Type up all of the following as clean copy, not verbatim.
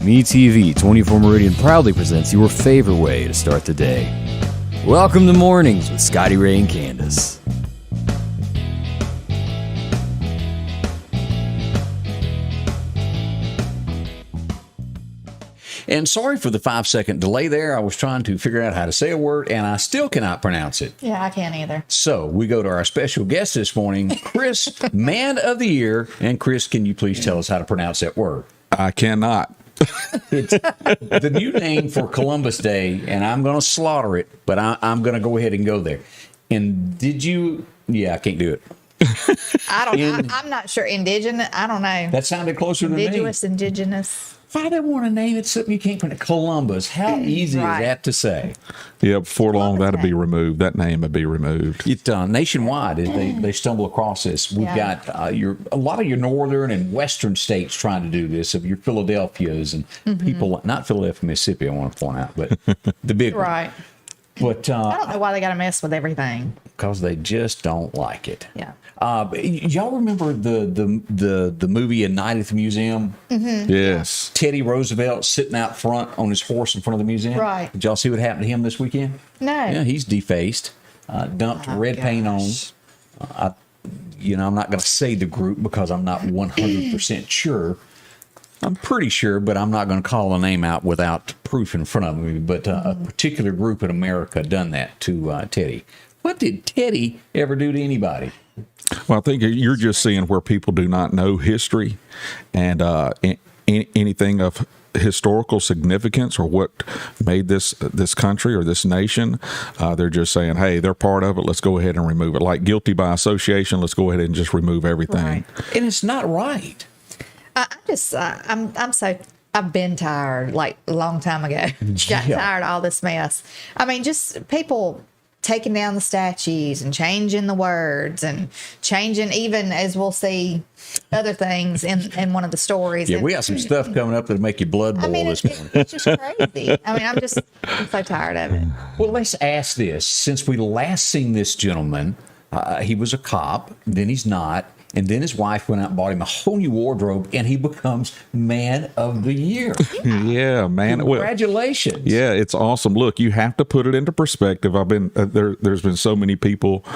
MeTV 24 Meridian proudly presents your favorite way to start the day. Welcome to Mornings with Scotty Ray and Candace. And sorry for the 5-second delay there. I was trying to figure out how to say a word, and I still cannot pronounce it. Yeah, I can't either. So we go to our special guest this morning, Chris, Man of the Year. And Chris, can you please tell us how to pronounce that word? I cannot. It's the new name for Columbus Day, and I'm going to slaughter it, but I'm going to go ahead and go there. And did you? Yeah, I can't do it. I'm not sure. Indigenous? I don't know. That sounded closer to me. Indigenous. Why they want to name it something you can't pronounce? Columbus. How easy is that to say? Yeah, before long that'll be removed. That name will be removed. It's nationwide. They stumble across this. We've got a lot of your northern and western states trying to do this. Of your Philadelphias and people, not Philadelphia, Mississippi. I want to point out, but the big Right. One. But I don't know why they got to mess with everything. Because they just don't like it. Yeah. Y'all remember the movie A Night at the Museum? Mm-hmm. Yes. Teddy Roosevelt sitting out front on his horse in front of the museum. Right. Did y'all see what happened to him this weekend? No. Yeah, he's defaced, dumped red paint on. I'm not going to say the group because I'm not 100% sure. I'm pretty sure, but I'm not going to call a name out without proof in front of me. But a particular group in America done that to Teddy. What did Teddy ever do to anybody? Well, I think you're just seeing where people do not know history and anything of historical significance or what made this country or this nation. They're just saying, hey, they're part of it. Let's go ahead and remove it. Like guilty by association. Let's go ahead and just remove everything. Right. And it's not right. I've been tired, like a long time ago. Got tired of all this mess. I mean, just people taking down the statues and changing the words and changing, even as we'll see other things in one of the stories. Yeah, we got some stuff coming up that'll make your blood boil this morning. It's just crazy. I mean, I'm so tired of it. Well, let's ask this. Since we last seen this gentleman, he was a cop, then he's not. And then his wife went out and bought him a whole new wardrobe, and he becomes Man of the Year. Yeah, man. Congratulations. Yeah, it's awesome. Look, you have to put it into perspective. I've been there's been so many people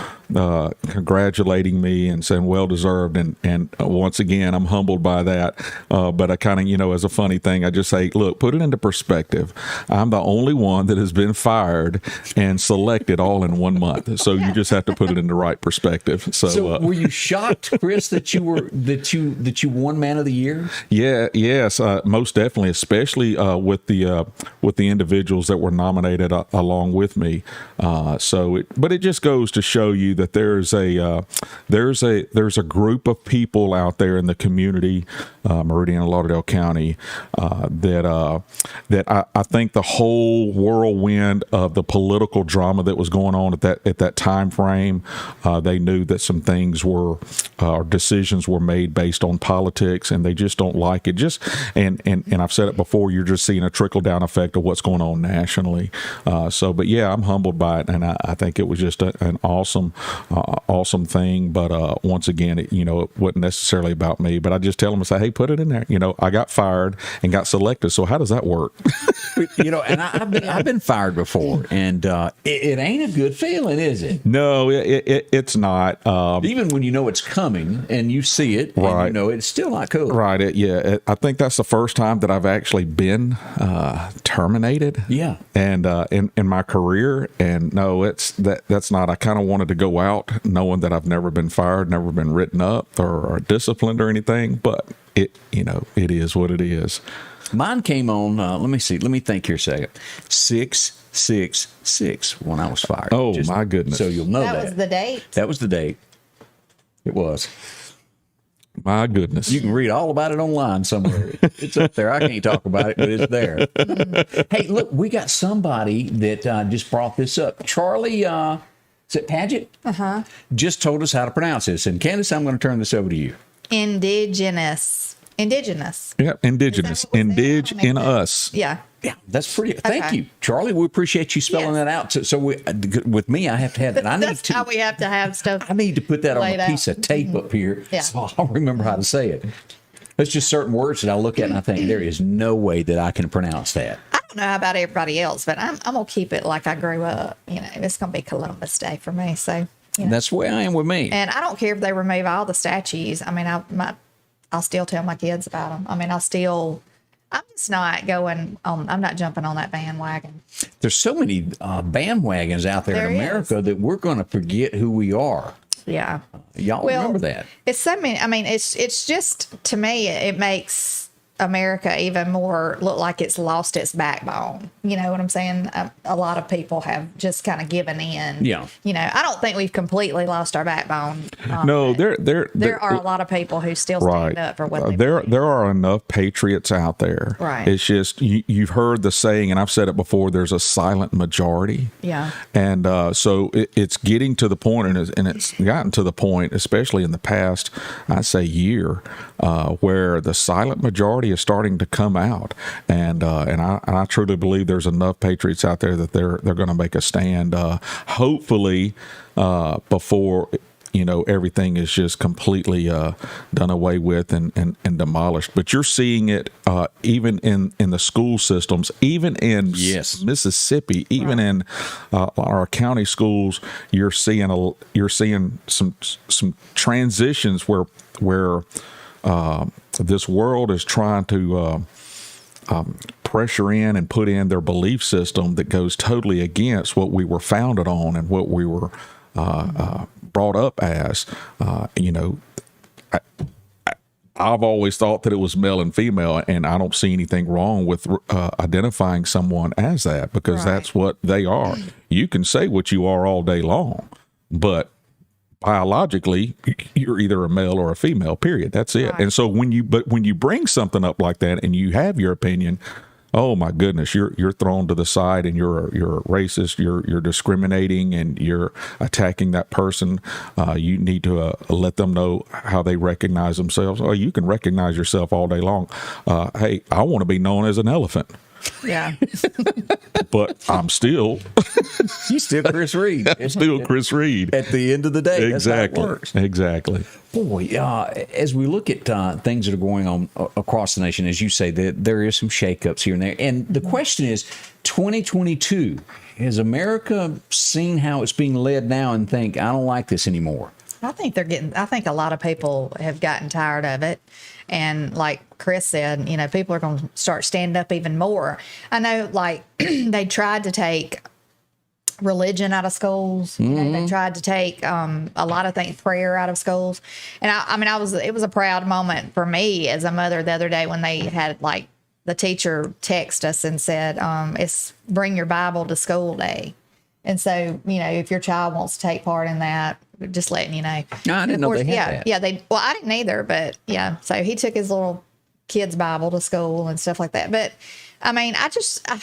congratulating me and saying well deserved, and once again, I'm humbled by that. But I kind of, as a funny thing, I just say, look, put it into perspective. I'm the only one that has been fired and selected all in 1 month. So you just have to put it in the right perspective. So were you shocked, Chris, that you won Man of the Year? Yeah, yes, most definitely, especially with the individuals that were nominated along with me. But it just goes to show you that there's a group of people out there in the community, Meridian and Lauderdale County, that I think the whole whirlwind of the political drama that was going on at that time frame, they knew that some things were. Or decisions were made based on politics, and they just don't like it. And I've said it before. You're just seeing a trickle down effect of what's going on nationally. But yeah, I'm humbled by it, and I think it was just an awesome thing. But once again, it wasn't necessarily about me. But I just tell them, I say, hey, put it in there. I got fired and got selected. So how does that work? And I've been fired before, and it ain't a good feeling, is it? No, it's not. Even when you know it's coming and you see it, right? And it's still not cool, right? I think that's the first time that I've actually been terminated. Yeah, and in my career, and no, that's not. I kind of wanted to go out knowing that I've never been fired, never been written up or disciplined or anything, but it is what it is. Mine came on. Let me see. Let me think here a second. 6/6/6 when I was fired. Oh, my goodness! So you'll know that was the date. That was the date. It was. My goodness. You can read all about it online somewhere. It's up there. I can't talk about it, but it's there. Hey, look, we got somebody that just brought this up. Charlie, is it Paget? Just told us how to pronounce this. And Candace, I'm going to turn this over to you. Indigenous. Yeah, indigenous. Indig in us. Yeah. Yeah, that's pretty. Thank you, Charlie. We appreciate you spelling that out. So with me, I have to have that. That's how we have to have stuff. I need to put that on a piece of tape up here, so I'll remember how to say it. There's just certain words that I look at and I think there is no way that I can pronounce that. I don't know about everybody else, but I'm going to keep it like I grew up. It's going to be Columbus Day for me. So, That's the way I am with me. And I don't care if they remove all the statues. I mean, I'll still tell my kids about them. I mean, I'm just not going on, I'm not jumping on that bandwagon. There's so many bandwagons out there in America that we're going to forget who we are. Yeah. Y'all remember that. It's so many. I mean, it's just, to me, it makes America even more look like it's lost its backbone. You know what I'm saying? A lot of people have just kind of given in. Yeah. I don't think we've completely lost our backbone. No, there there are a lot of people who still stand up for what they believe. There are enough patriots out there. Right. It's just you've heard the saying, and I've said it before. There's a silent majority. Yeah. And so it's getting to the point, and it's gotten to the point, especially in the past, I'd say year, where the silent majority is starting to come out, and I truly believe there's enough patriots out there that they're going to make a stand. Hopefully, before everything is just completely done away with and demolished. But you're seeing it even in the school systems, even in Mississippi, even in our county schools. You're seeing some transitions where this world is trying to pressure in and put in their belief system that goes totally against what we were founded on and what we were brought up as. I've always thought that it was male and female, and I don't see anything wrong with identifying someone as that, because that's what they are. You can say what you are all day long, but biologically, you're either a male or a female, period. That's it. Right. And so when you bring something up like that and you have your opinion, oh my goodness, you're thrown to the side, and you're racist, you're discriminating, and you're attacking that person. You need to let them know how they recognize themselves. Oh, you can recognize yourself all day long. Hey, I want to be known as an elephant. Yeah. But I'm still you still Chris Reed. Still Chris Reed. At the end of the day, exactly. That's how it works. Exactly. Boy, as we look at things that are going on across the nation, as you say, there is some shakeups here and there. And the question is, 2022, has America seen how it's being led now and think, I don't like this anymore? I think a lot of people have gotten tired of it. And like Chris said, people are going to start standing up even more. I know, like, they tried to take religion out of schools. They tried to take a lot of things, prayer out of schools. And it was a proud moment for me as a mother the other day when they had, like, the teacher text us and said, it's Bring Your Bible to School Day. And so, if your child wants to take part in that, just letting you know. No, I didn't know they had that. Yeah, I didn't either, but yeah. So he took his little kid's Bible to school and stuff like that. But I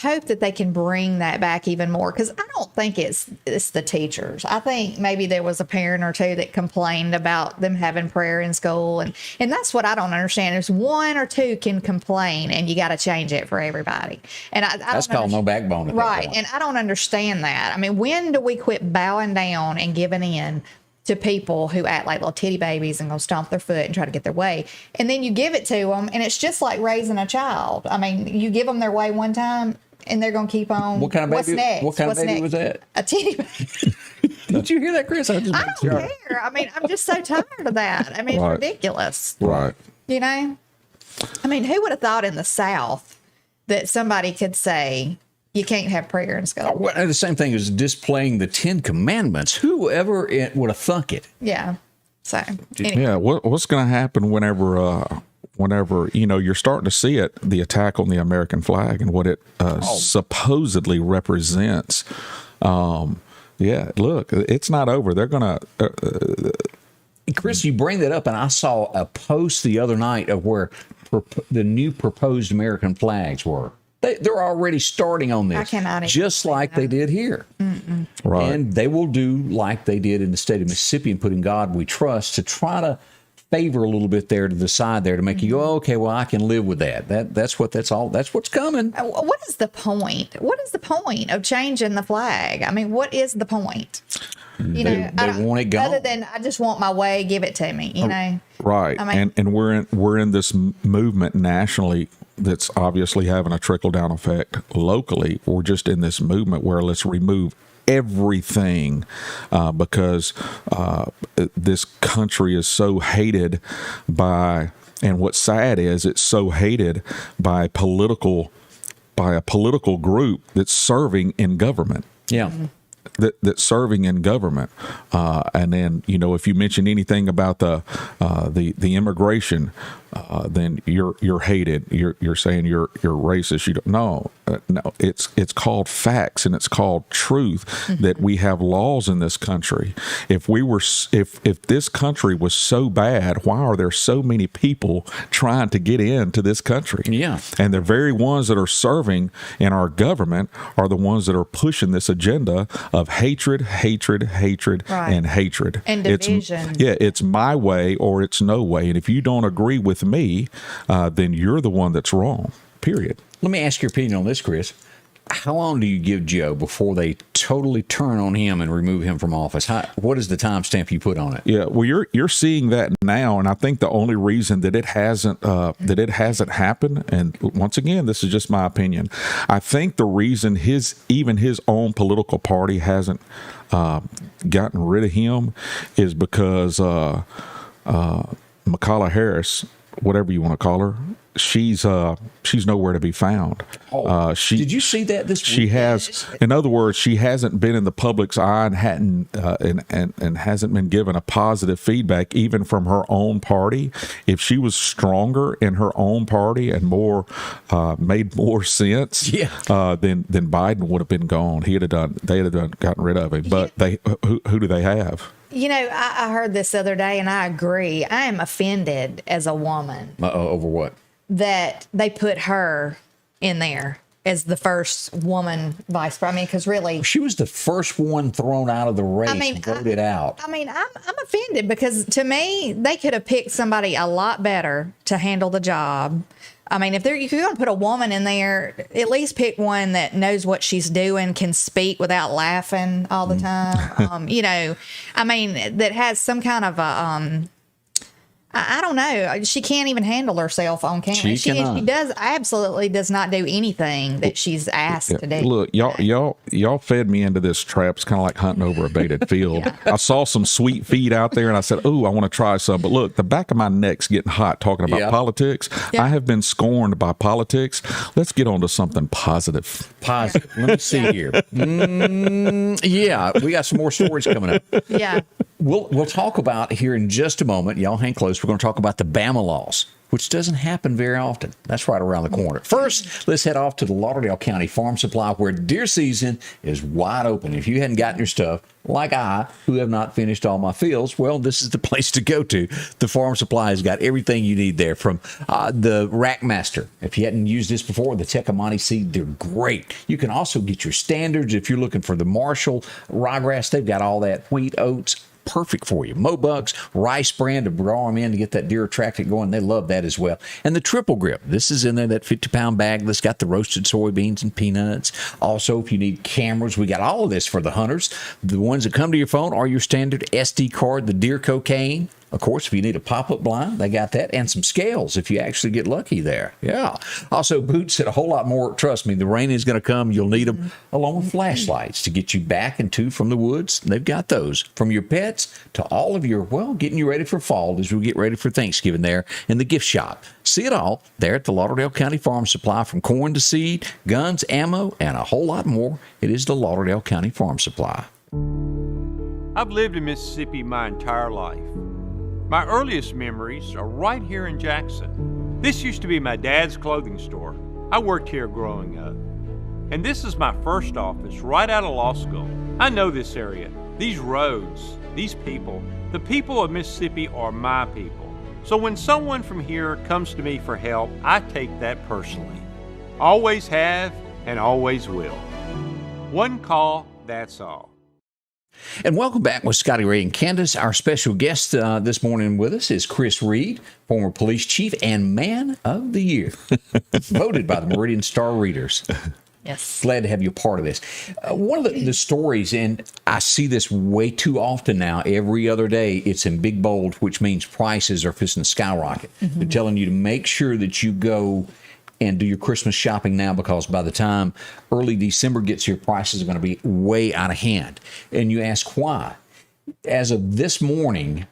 hope that they can bring that back even more, because I don't think it's the teachers. I think maybe there was a parent or two that complained about them having prayer in school, and that's what I don't understand. There's one or two can complain, and you got to change it for everybody. And that's called no backbone, right? And I don't understand that. I mean, when do we quit bowing down and giving in to people who act like little titty babies and go stomp their foot and try to get their way? And then you give it to them, and it's just like raising a child. I mean, you give them their way one time, and they're going to keep on. What kind of baby? What's next? What kind of baby was that? A titty baby. Did you hear that, Chris? I don't care. I mean, I'm just so tired of that. I mean, it's ridiculous. Right. I mean, who would have thought in the South that somebody could say, you can't have prayer in school? Well, the same thing as displaying the 10 Commandments. Whoever would have thunk it? Yeah. So, anyway. Yeah. What's going to happen whenever you're starting to see it, the attack on the American flag and what it supposedly represents? Yeah. Look, it's not over. They're going to. Chris, you bring that up, and I saw a post the other night of where the new proposed American flags were. They're already starting on this. I cannot just like they did here. Mm-mm. Right. And they will do like they did in the state of Mississippi and put in God We Trust, to try to favor a little bit there to the side there to make you go, okay, well, I can live with that. That's what's coming. What is the point? What is the point of changing the flag? I mean, what is the point? You know, they want it gone. Other than I just want my way, give it to me. You know, Right. I mean, and we're in this movement nationally that's obviously having a trickle down effect locally. We're just in this movement where let's remove everything because this country is so hated by, and what's sad is it's so hated by a political group that's serving in government. Yeah. That's serving in government, and then if you mention anything about the immigration, then you're hated. You're saying you're racist. You don't no. It's called facts and it's called truth that we have laws in this country. If this country was so bad, why are there so many people trying to get into this country? Yeah, and the very ones that are serving in our government are the ones that are pushing this agenda of hatred, right. and hatred and division. It's my way or it's no way, and if you don't agree with me, then you're the one that's wrong. Period. Let me ask your opinion on this, Chris. How long do you give Joe before they totally turn on him and remove him from office? What is the timestamp you put on it? Yeah, well, you're seeing that now, and I think the only reason that it hasn't happened, and once again, this is just my opinion, I think the reason even his own political party hasn't gotten rid of him is because Kamala Harris, whatever you want to call her, she's nowhere to be found. Did you see that this week? She has, in other words, she hasn't been in the public's eye and hadn't and hasn't been given a positive feedback even from her own party. If she was stronger in her own party and made more sense, then Biden would have been gone. They'd have gotten rid of him. But who do they have? I heard this the other day, and I agree. I am offended as a woman. Over what? That they put her in there as the first woman vice president. Because really, she was the first one thrown out of the race, voted out. I'm offended because to me, they could have picked somebody a lot better to handle the job. I mean, if you're going to put a woman in there, at least pick one that knows what she's doing, can speak without laughing all the time. That has some kind of a, I don't know. She can't even handle herself on camera. She absolutely does not do anything that she's asked to do. Look, y'all fed me into this trap. It's kind of like hunting over a baited field. I saw some sweet feed out there, and I said, "Oh, I want to try some." But look, the back of my neck's getting hot talking about politics. I have been scorned by politics. Let's get on to something positive. Positive. Let me see here. We got some more stories coming up. Yeah. We'll talk about here in just a moment. Y'all hang close. We're going to talk about the Bama laws, which doesn't happen very often. That's right around the corner. First, let's head off to the Lauderdale County Farm Supply, where deer season is wide open. If you hadn't gotten your stuff, like I, who have not finished all my fields, well, this is the place to go to. The Farm Supply has got everything you need there, from the Rackmaster. If you hadn't used this before, the Tecumseh seed, they're great. You can also get your standards. If you're looking for the Marshall ryegrass, they've got all that, wheat, oats, perfect for you. Mobucks, rice bran to draw them in to get that deer attracted going. They love that as well. And the Triple Grip. This is in there, that 50-pound bag that's got the roasted soybeans and peanuts. Also, if you need cameras, we got all of this for the hunters. The ones that come to your phone are your standard SD card, the deer cocaine. Of course, if you need a pop-up blind, they got that, and some scales if you actually get lucky there. Yeah. Also, boots and a whole lot more. Trust me, the rain is going to come. You'll need them, along with flashlights to get you back and to from the woods. They've got those. From your pets to all of your, getting you ready for fall as we get ready for Thanksgiving there in the gift shop. See it all there at the Lauderdale County Farm Supply, from corn to seed, guns, ammo, and a whole lot more. It is the Lauderdale County Farm Supply. I've lived in Mississippi my entire life. My earliest memories are right here in Jackson. This used to be my dad's clothing store. I worked here growing up. And this is my first office right out of law school. I know this area, these roads, these people. The people of Mississippi are my people. So when someone from here comes to me for help, I take that personally. Always have and always will. One call, that's all. And welcome back with Scotty Ray and Candace. Our special guest this morning with us is Chris Reed, former police chief and man of the year, voted by the Meridian Star readers. Yes. Glad to have you a part of this. One of the stories, and I see this way too often now, every other day, it's in big bold, which means prices are fixing to skyrocket. They're telling you to make sure that you go and do your Christmas shopping now, because by the time early December gets here, prices are going to be way out of hand. And you ask why. As of this morning,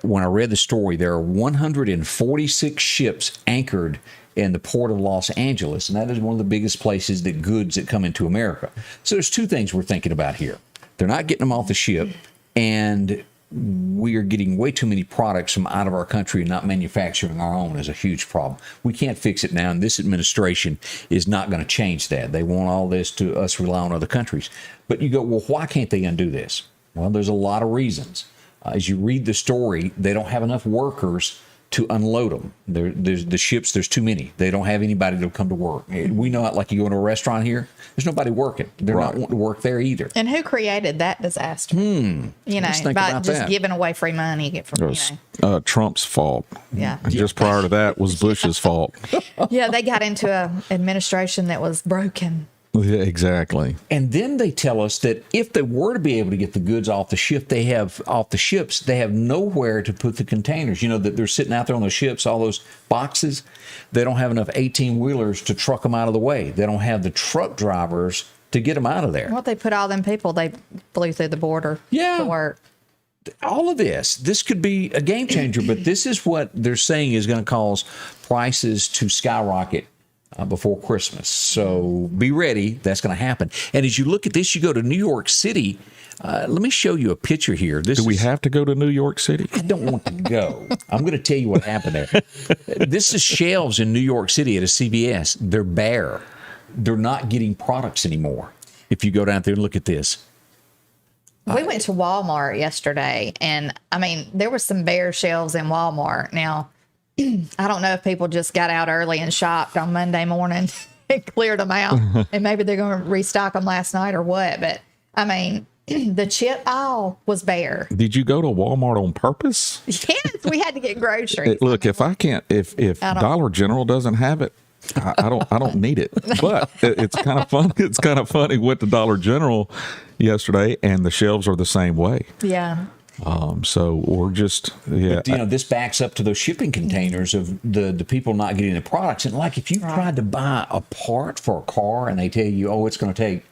when I read the story, there are 146 ships anchored in the port of Los Angeles, and that is one of the biggest places that goods that come into America. So there's two things we're thinking about here. They're not getting them off the ship, and we are getting way too many products from out of our country and not manufacturing our own is a huge problem. We can't fix it now, and this administration is not going to change that. They want all this to us rely on other countries. But you go, well, why can't they undo this? Well, there's a lot of reasons. As you read the story, they don't have enough workers to unload them. There's the ships, there's too many. They don't have anybody to come to work. We know it, like you go into a restaurant here, there's nobody working. They're not wanting to work there either. And who created that disaster? You know, by just giving away free money from, It was Trump's fault. Yeah. And just prior to that was Bush's fault. Yeah, they got into an administration that was broken. Yeah, exactly. And then they tell us that if they were to be able to get the goods off the ship, they have nowhere to put the containers. You know, that they're sitting out there on the ships, all those boxes. They don't have enough 18-wheelers to truck them out of the way. They don't have the truck drivers to get them out of there. Well, they put all them people they flew through the border to work. All of this could be a game changer, but this is what they're saying is going to cause prices to skyrocket before Christmas. So be ready. That's going to happen. And as you look at this, you go to New York City. Let me show you a picture here. Do we have to go to New York City? I don't want to go. I'm going to tell you what happened there. This is shelves in New York City at a CVS. They're bare. They're not getting products anymore. If you go down there and look at this. We went to Walmart yesterday, and I mean, there were some bare shelves in Walmart. Now, I don't know if people just got out early and shopped on Monday morning and cleared them out, and maybe they're going to restock them last night or what. But I mean, the chip aisle was bare. Did you go to Walmart on purpose? Yes, we had to get groceries. Look, if Dollar General doesn't have it, I don't need it. But it's kind of fun. It's kind of funny. Went to Dollar General yesterday, and the shelves are the same way. Yeah. So we're just But, you know, this backs up to those shipping containers of the people not getting the products. And like if you tried to buy a part for a car and they tell you, oh, it's going to take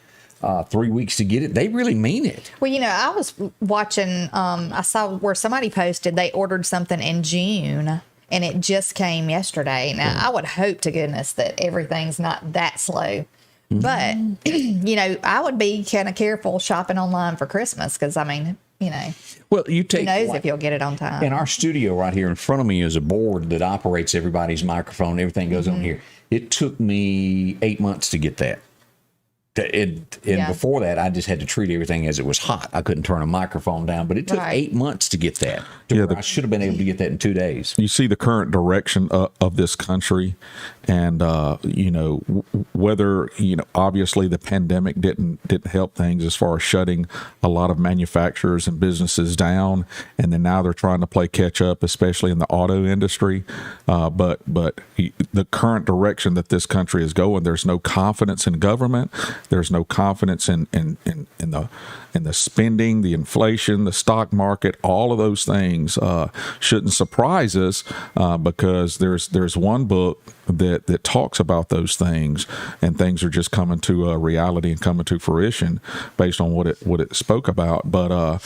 3 weeks to get it, they really mean it. Well, you know, I was watching, I saw where somebody posted they ordered something in June and it just came yesterday. Now, I would hope to goodness that everything's not that slow. But, you know, I would be kind of careful shopping online for Christmas because, I mean, you know, well, you take, who knows if you'll get it on time. In our studio right here in front of me is a board that operates everybody's microphone. Everything goes on here. It took me 8 months to get that. And before that, I just had to treat everything as it was hot. I couldn't turn a microphone down, but it took 8 months to get that. I should have been able to get that in 2 days. You see the current direction of this country, and you know, whether, you know, obviously the pandemic didn't help things as far as shutting a lot of manufacturers and businesses down, and then now they're trying to play catch up, especially in the auto industry. But the current direction that this country is going, there's no confidence in government. There's no confidence in the spending, the inflation, the stock market. All of those things shouldn't surprise us because there's one book that talks about those things, and things are just coming to reality and coming to fruition based on what it spoke about. But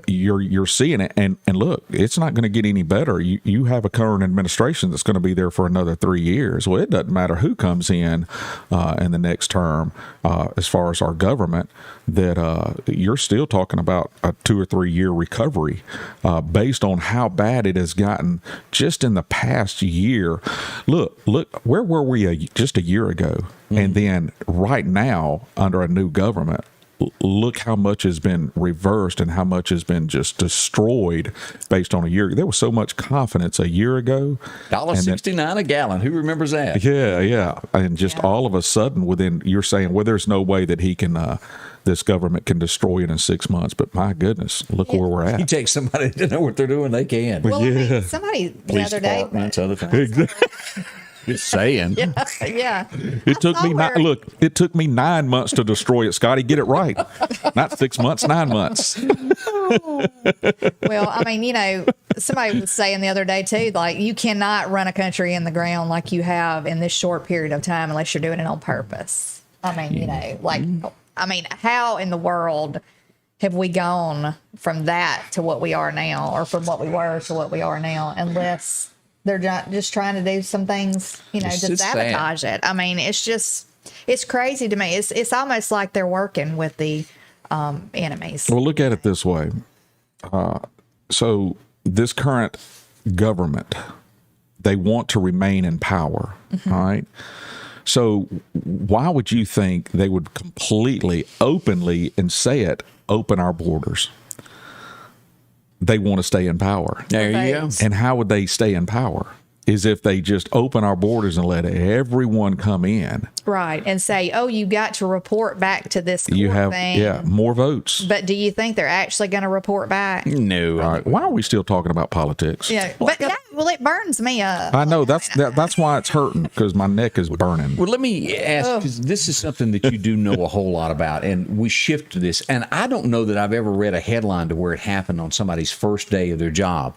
you're seeing it, and look, it's not going to get any better. You have a current administration that's going to be there for another 3 years. Well, it doesn't matter who comes in the next term, as far as our government, that you're still talking about a 2 or 3 year recovery based on how bad it has gotten just in the past year. Look, where were we just a year ago? And then right now, under a new government, look how much has been reversed and how much has been just destroyed based on a year. There was so much confidence a year ago. $1.69 a gallon. Who remembers that? Yeah. And just all of a sudden, you're saying, well, there's no way that he can, this government can destroy it in 6 months. But my goodness, look where we're at. You take somebody to know what they're doing, they can. Well, somebody the Police other day. departments, other things. Just saying. Yeah. It took me Somewhere. it took me 9 months to destroy it, Scotty. Get it right. Not 6 months, 9 months. Well, I mean, somebody was saying the other day too, like you cannot run a country in the ground like you have in this short period of time unless you're doing it on purpose. I mean, how in the world have we gone from that to what we are now, or from what we were to what we are now, unless they're just trying to do some things, to sabotage it. I mean, it's crazy to me. It's almost like they're working with the enemies. Well, look at it this way. So this current government, they want to remain in power, all right? So why would you think they would completely, openly, and say it, open our borders? They want to stay in power. There you go. And how would they stay in power? Is if they just open our borders and let everyone come in. Right. And say, oh, you got to report back to this court You have, thing. more votes. But do you think they're actually going to report back? No. All right. Why are we still talking about politics? Yeah. But it burns me up. I know that's why it's hurting, because my neck is burning. Well, let me ask, because this is something that you do know a whole lot about, and we shift to this. And I don't know that I've ever read a headline to where it happened on somebody's first day of their job.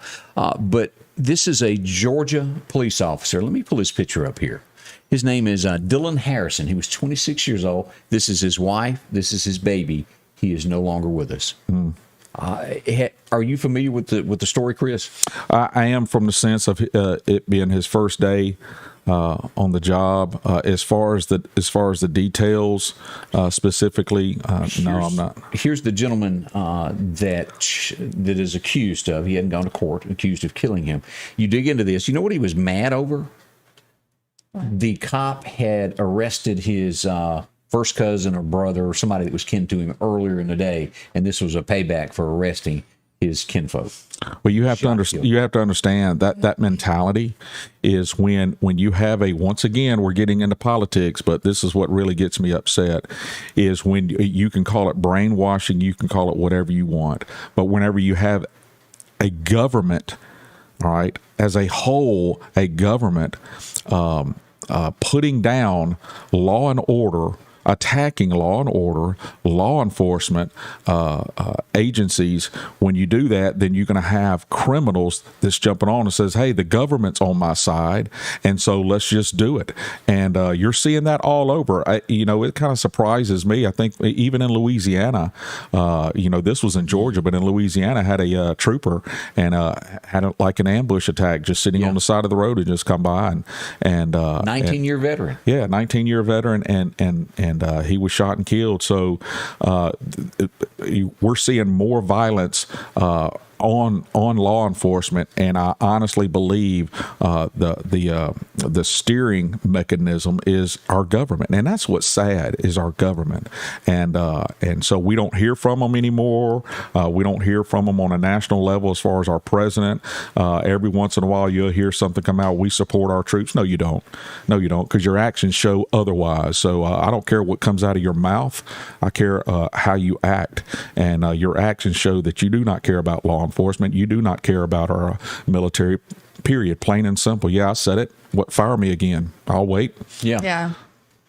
But this is a Georgia police officer. Let me pull his picture up here. His name is Dylan Harrison. He was 26 years old. This is his wife. This is his baby. He is no longer with us. Are you familiar with the story, Chris? I am, from the sense of it being his first day on the job. As far as the details specifically, no, I'm not. Here's the gentleman that is accused of. He hadn't gone to court, accused of killing him. You dig into this. You know what he was mad over? The cop had arrested his first cousin or brother or somebody that was kin to him earlier in the day, and this was a payback for arresting his kinfolk. Well, you have to understand that mentality is when you have once again, we're getting into politics, but this is what really gets me upset, is when you can call it brainwashing, you can call it whatever you want, but whenever you have a government, all right, as a whole, a government putting down law and order, attacking law and order, law enforcement agencies, when you do that, then you're going to have criminals that's jumping on and says, hey, the government's on my side, and so let's just do it. And you're seeing that all over. It kind of surprises me. I think even in Louisiana, this was in Georgia, but in Louisiana, had a trooper and had an ambush attack just sitting on the side of the road and just come by and 19-year veteran. Yeah, 19-year veteran, and he was shot and killed. So we're seeing more violence on law enforcement, and I honestly believe the steering mechanism is our government, and that's what's sad, is our government, and so we don't hear from them anymore. We don't hear from them on a national level as far as our president. Every once in a while you'll hear something come out, we support our troops. No, you don't, because your actions show otherwise. So I don't care what comes out of your mouth. I care how you act, and your actions show that you do not care about law enforcement. You do not care about our military, period. Plain and simple. Yeah, I said it. What? Fire me again. I'll wait. Yeah.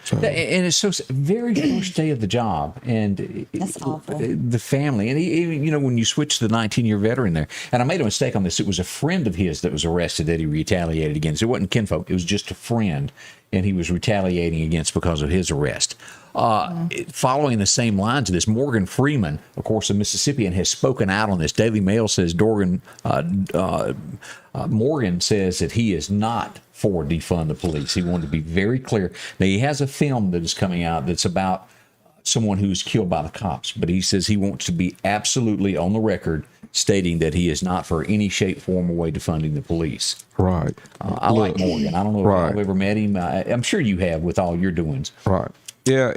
So. And it's so very first day of the job, and That's awful. The family, and even when you switch to the 19-year veteran there, and I made a mistake on this. It was a friend of his that was arrested that he retaliated against. It wasn't kinfolk; it was just a friend, and he was retaliating against because of his arrest. Following the same lines of this, Morgan Freeman, of course, a Mississippian, has spoken out on this. Daily Mail says Morgan says that he is not for defund the police. He wanted to be very clear. Now, he has a film that is coming out that's about someone who was killed by the cops, but he says he wants to be absolutely on the record stating that he is not for any shape, form, or way defunding the police. Right. I like Morgan. I don't know if I've ever met him. I'm sure you have with all your doings. Right. Yeah.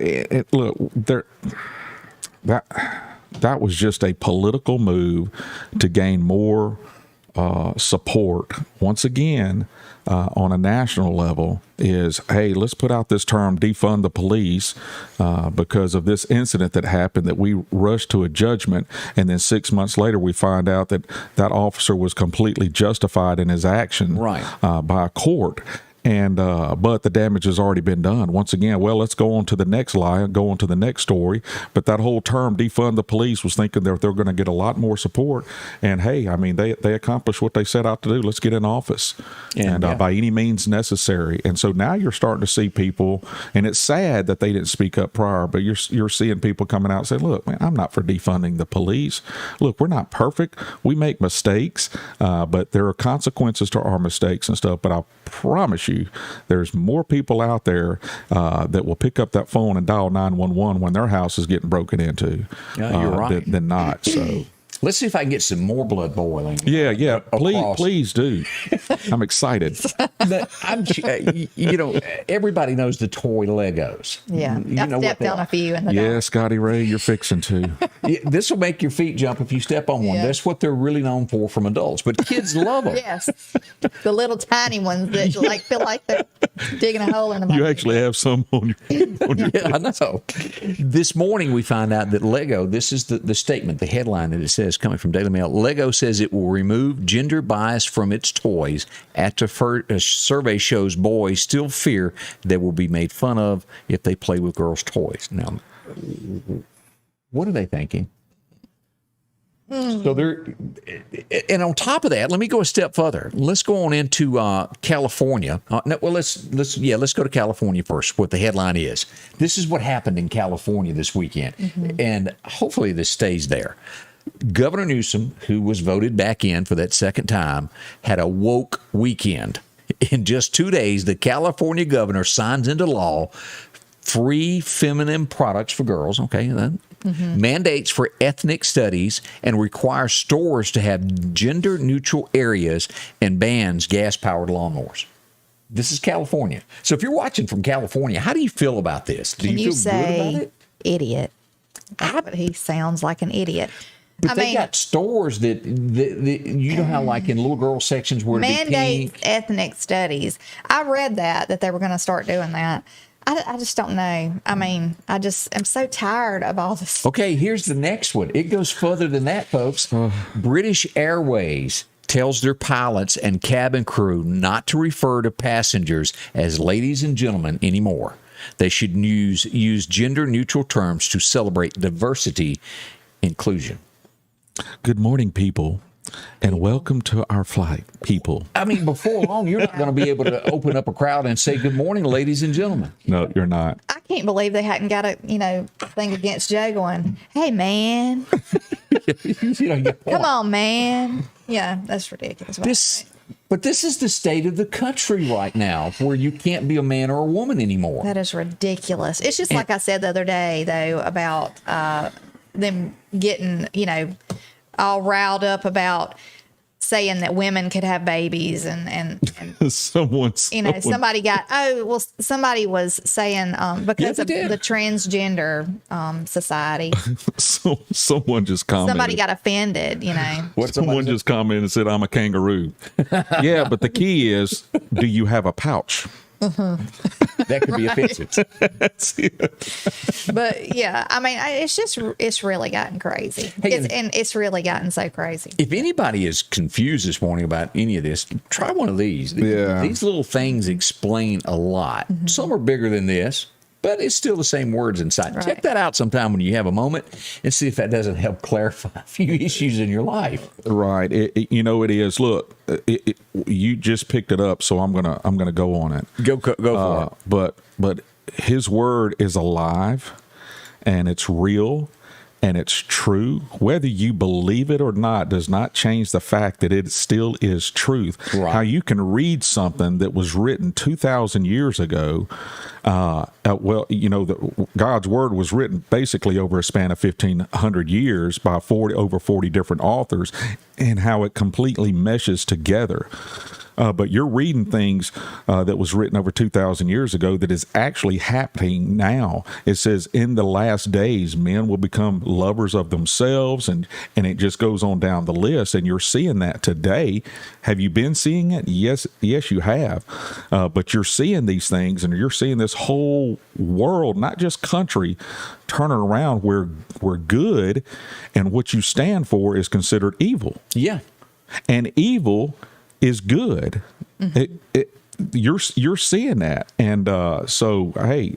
That was just a political move to gain more support. Once again, on a national level, is, hey, let's put out this term, defund the police, because of this incident that happened, that we rushed to a judgment, and then 6 months later we find out that officer was completely justified in his action by a court. And but the damage has already been done. Once again, well, let's go on to the next lie, go on to the next story. But that whole term, defund the police, was thinking that they're going to get a lot more support. And hey, I mean, they accomplished what they set out to do. Let's get in office, and by any means necessary. And so now you're starting to see people, and it's sad that they didn't speak up prior, but you're seeing people coming out and saying, look, man, I'm not for defunding the police. Look, we're not perfect. We make mistakes, but there are consequences to our mistakes and stuff. But I promise you, there's more people out there that will pick up that phone and dial 911 when their house is getting broken into. Yeah, you're right. Than not. So let's see if I can get some more blood boiling. Yeah. Please do. I'm excited. Everybody knows the toy Legos. Yeah, I've stepped on a few in the Yeah, dark. Scotty Ray, you're fixing to. This will make your feet jump if you step on one. Yeah. That's what they're really known for from adults. But kids love them. Yes, the little tiny ones that feel like they're digging a hole in the. You actually have some on your. Yeah, I know. This morning we find out that Lego, this is the statement, the headline that it says coming from Daily Mail, Lego says it will remove gender bias from its toys after a survey shows boys still fear they will be made fun of if they play with girls' toys. Now, what are they thinking? So and on top of that, let me go a step further. Let's go on into California. Let's go to California first. What the headline is: this is what happened in California this weekend, and hopefully this stays there. Governor Newsom, who was voted back in for that second time, had a woke weekend. In just 2 days, the California governor signs into law free feminine products for girls, mandates for ethnic studies, and requires stores to have gender-neutral areas, and bans gas-powered lawnmowers. This is California. So if you're watching from California, how do you feel about this? Do Can you you feel good about say it? idiot? But he sounds like an idiot. But I they mean, got stores that you know how, like in little girl sections where it'd be mandates pink. ethnic studies. I read that they were going to start doing that. I just don't know. I mean, I'm so tired of all this. Okay, here's the next one. It goes further than that, folks. British Airways tells their pilots and cabin crew not to refer to passengers as ladies and gentlemen anymore. They should use gender-neutral terms to celebrate diversity inclusion. Good morning, people, and welcome to our flight, people. I mean, before long, you're not going to be able to open up a crowd and say, good morning, ladies and gentlemen. No, you're not. I can't believe they hadn't got a thing against Joe going, hey, man. Come on, man. Yeah, that's ridiculous. But this is the state of the country right now, where you can't be a man or a woman anymore. That is ridiculous. It's just like I said the other day, though, about them getting, all riled up about saying that women could have babies and Someone somebody was saying because of the transgender society. Someone just commented. Somebody got offended, Someone just commented and said, I'm a kangaroo. Yeah, but the key is, do you have a pouch? That could be offensive. That's it. But yeah, I mean, it's really gotten crazy. It's really gotten so crazy. If anybody is confused this morning about any of this, try one of these. Yeah. These little things explain a lot. Some are bigger than this, but it's still the same words inside. Right. Check that out sometime when you have a moment and see if that doesn't help clarify a few issues in your life. Right. It is. Look, you just picked it up, so I'm gonna go on it. Go for it. But his word is alive, and it's real, and it's true. Whether you believe it or not does not change the fact that it still is truth. Right. How you can read something that was written 2,000 years ago. God's word was written basically over a span of 1,500 years by over 40 different authors, and how it completely meshes together. But you're reading things that was written over 2,000 years ago that is actually happening now. It says, in the last days, men will become lovers of themselves, and it just goes on down the list. And you're seeing that today. Have you been seeing it? Yes, you have. But you're seeing these things, and you're seeing this whole world, not just country, turning around where good and what you stand for is considered evil. Yeah. And evil is good. you're seeing that, and so hey,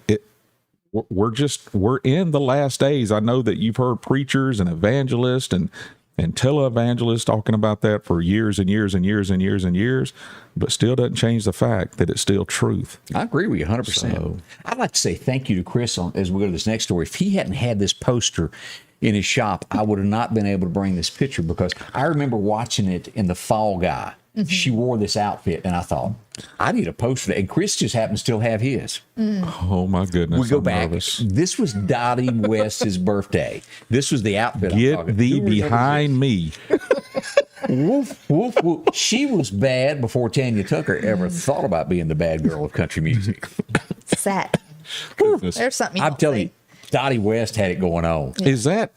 we're in the last days. I know that you've heard preachers and evangelists and televangelists talking about that for years and years and years and years and years, but still doesn't change the fact that it's still truth. I agree with you 100%. So, I'd like to say thank you to Chris as we go to this next story. If he hadn't had this poster in his shop, I would have not been able to bring this picture, because I remember watching it in The Fall Guy. She wore this outfit, and I thought, I need a poster. And Chris just happened to still have his. oh my goodness, We go I'm back. nervous. This was Dottie West's birthday. This was the outfit. I'm Get talking. thee Who remembers behind me. Woof, woof, woof. She was bad before Tanya Tucker ever thought about being the bad girl of country music. Sad. Goodness. There's something you I'm don't telling see. you, Dottie West had it going on. Is that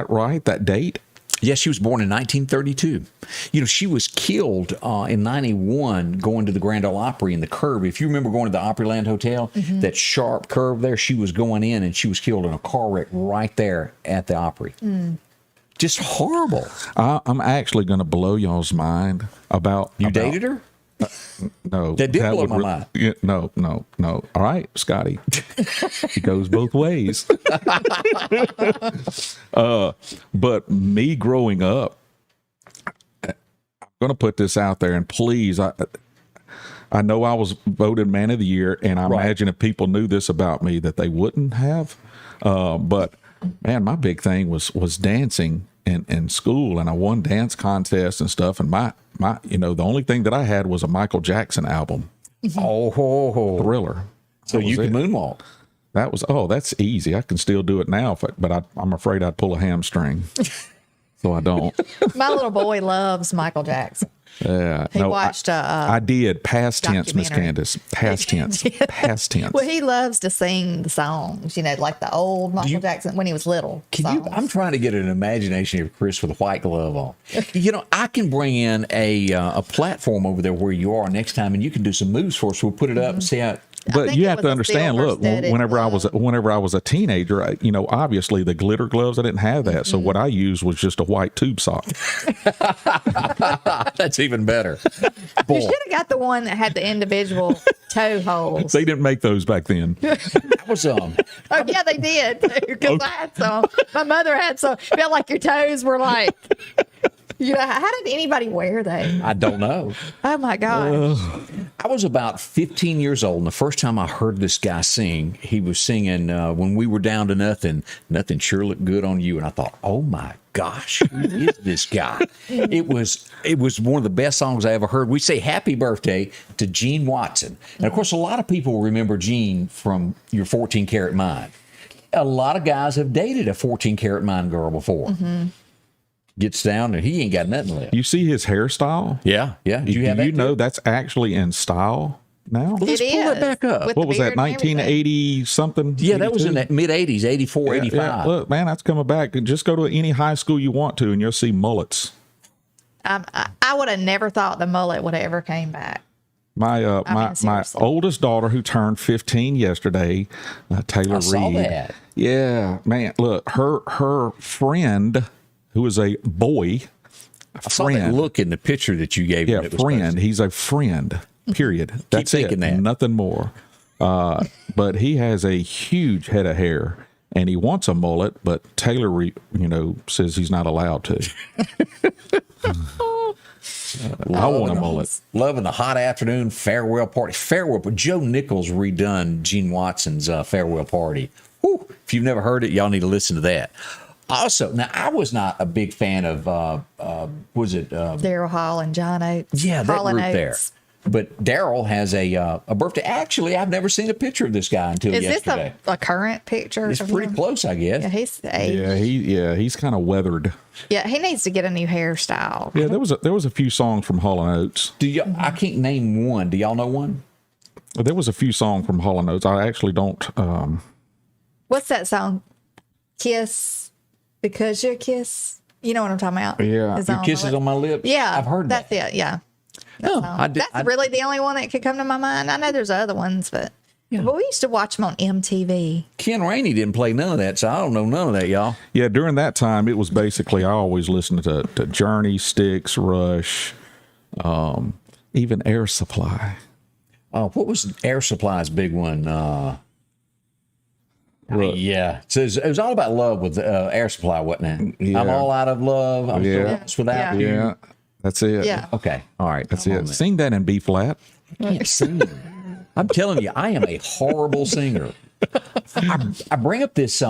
right? That date? Yes, she was born in 1932. You know, she was killed in 91 going to the Grand Ole Opry in the curve. If you remember going to the Opryland Hotel, that sharp curve there, she was going in and she was killed in a car wreck right there at the Opry. Just horrible. I'm actually going to blow y'all's mind about You dated her? No, That did blow would my mind. Yeah, no. All right, Scotty. It goes both ways. But me growing up, I'm going to put this out there, and please, I know I was voted Man of the Year, and I imagine if people knew this about me that they wouldn't have. But man, my big thing was dancing in school, and I won dance contests and stuff. And my the only thing that I had was a Michael Jackson album, Thriller. So you could moonwalk. That was that's easy. I can still do it now, but I'm afraid I'd pull a hamstring, so I don't. My little boy loves Michael Jackson. Yeah, He watched I did past tense, Miss documentary. Candace. Past tense, past tense. Well, he loves to sing the songs, like the old Michael Jackson when he was little. I'm trying to get an imagination of Chris with a white glove on. I can bring in a platform over there where you are next time, and you can do some moves for us. We'll put it up and see how. But think you it have was to a understand. Look, silver-studded whenever I glove. was a teenager, obviously the glitter gloves, I didn't have that. So what I used was just a white tube sock. That's even better. You should have got the one that had the individual toe holes. They didn't make those back then. That was Oh yeah, they did. Because I had some. My mother had some. Felt like your toes were like. How did anybody wear that? I don't know. Oh my gosh. I was about 15 years old, and the first time I heard this guy sing, he was singing "When We Were Down to Nothing, Nothing Sure Looked Good on You," and I thought, "Oh my gosh, who is this guy?" It was one of the best songs I ever heard. We say "Happy Birthday" to Gene Watson, and of course, a lot of people remember Gene from Your 14 Karat Mind. A lot of guys have dated a 14 Karat Mind girl before. Gets down and he ain't got nothing left. You see his hairstyle? Yeah. Do you have that know too? that's actually in style now? Let's pull that back up. With What the was that? beard and everything. 1980 something? Yeah, that was 82? in the mid 80s, 84, 85. Yeah, look, man, that's coming back. Just go to any high school you want to, and you'll see mullets. I would have never thought the mullet would have ever came back. My seriously. oldest daughter, who turned 15 yesterday, Taylor I saw Reed. that. Yeah, man, look, her friend, who is a boy, I saw that look in the picture that you gave me. yeah, that was friend. posted. He's a friend. Period. That's thinking it. that. Nothing more. But he has a huge head of hair, and he wants a mullet. But Taylor, says he's not allowed to. I want a mullet. Loving the hot afternoon farewell party. But Joe Nichols redone Gene Watson's farewell party. Whew. If you've never heard it, y'all need to listen to that. Also, now I was not a big fan of Daryl Hall and John Oates. yeah, that Hall and group there. Oates. But Daryl has a birthday. Actually, I've never seen a picture of this guy until Is yesterday. this a current picture? It's of pretty him? close, I guess. Yeah, he's aged. He's kind of weathered. Yeah, he needs to get a new hairstyle. Yeah, there was a few songs from Hall and Oates. Do you? I can't name one. Do y'all know one? There was a few songs from Hall and Oates. I actually don't. What's that song? Kiss because you kiss. You know what I'm talking about? Yeah. It's Your on kisses my on my lips. Yeah, I've heard that. That's it. Yeah, No, I did. that's really the only one that could come to my mind. I know there's other ones, but we used to watch them on MTV. Ken Rainey didn't play none of that, so I don't know none of that, y'all. Yeah, during that time, it was basically I always listened to Journey, Styx, Rush, Even Air Supply. What was Air Supply's big one? Yeah. So it was all about love with Air Supply, wasn't it? Yeah. I'm all out of love. I'm Yeah. so lost without Yeah. you. Yeah, that's it. Yeah. Okay. All right. That's I'm on it. that. Sing that in B flat. I can't sing. I'm telling you, I am a horrible singer. I bring up this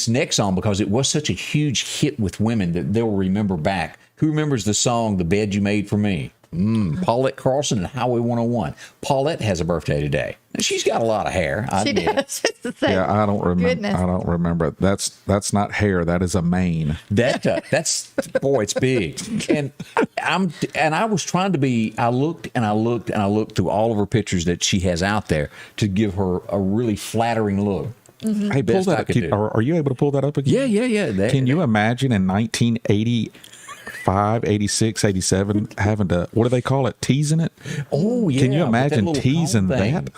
next song because it was such a huge hit with women that they'll remember back. Who remembers the song "The Bed You Made for Me"? Paulette Carlson and Highway 101. Paulette has a birthday today. Now, she's got a lot of hair. I She admit. does. It's the same. Yeah, I don't remember. Goodness. I don't remember. That's not hair. That is a mane. That's boy, it's big. And I was trying to be. I looked through all of her pictures that she has out there to give her a really flattering look. Hey, pull Best I that up. could do. Are you able to pull that up again? Yeah. Can you imagine in 1985, 86, 87 having to, what do they call it? Teasing it? Oh yeah. Can you with that imagine little teasing comb thing. that?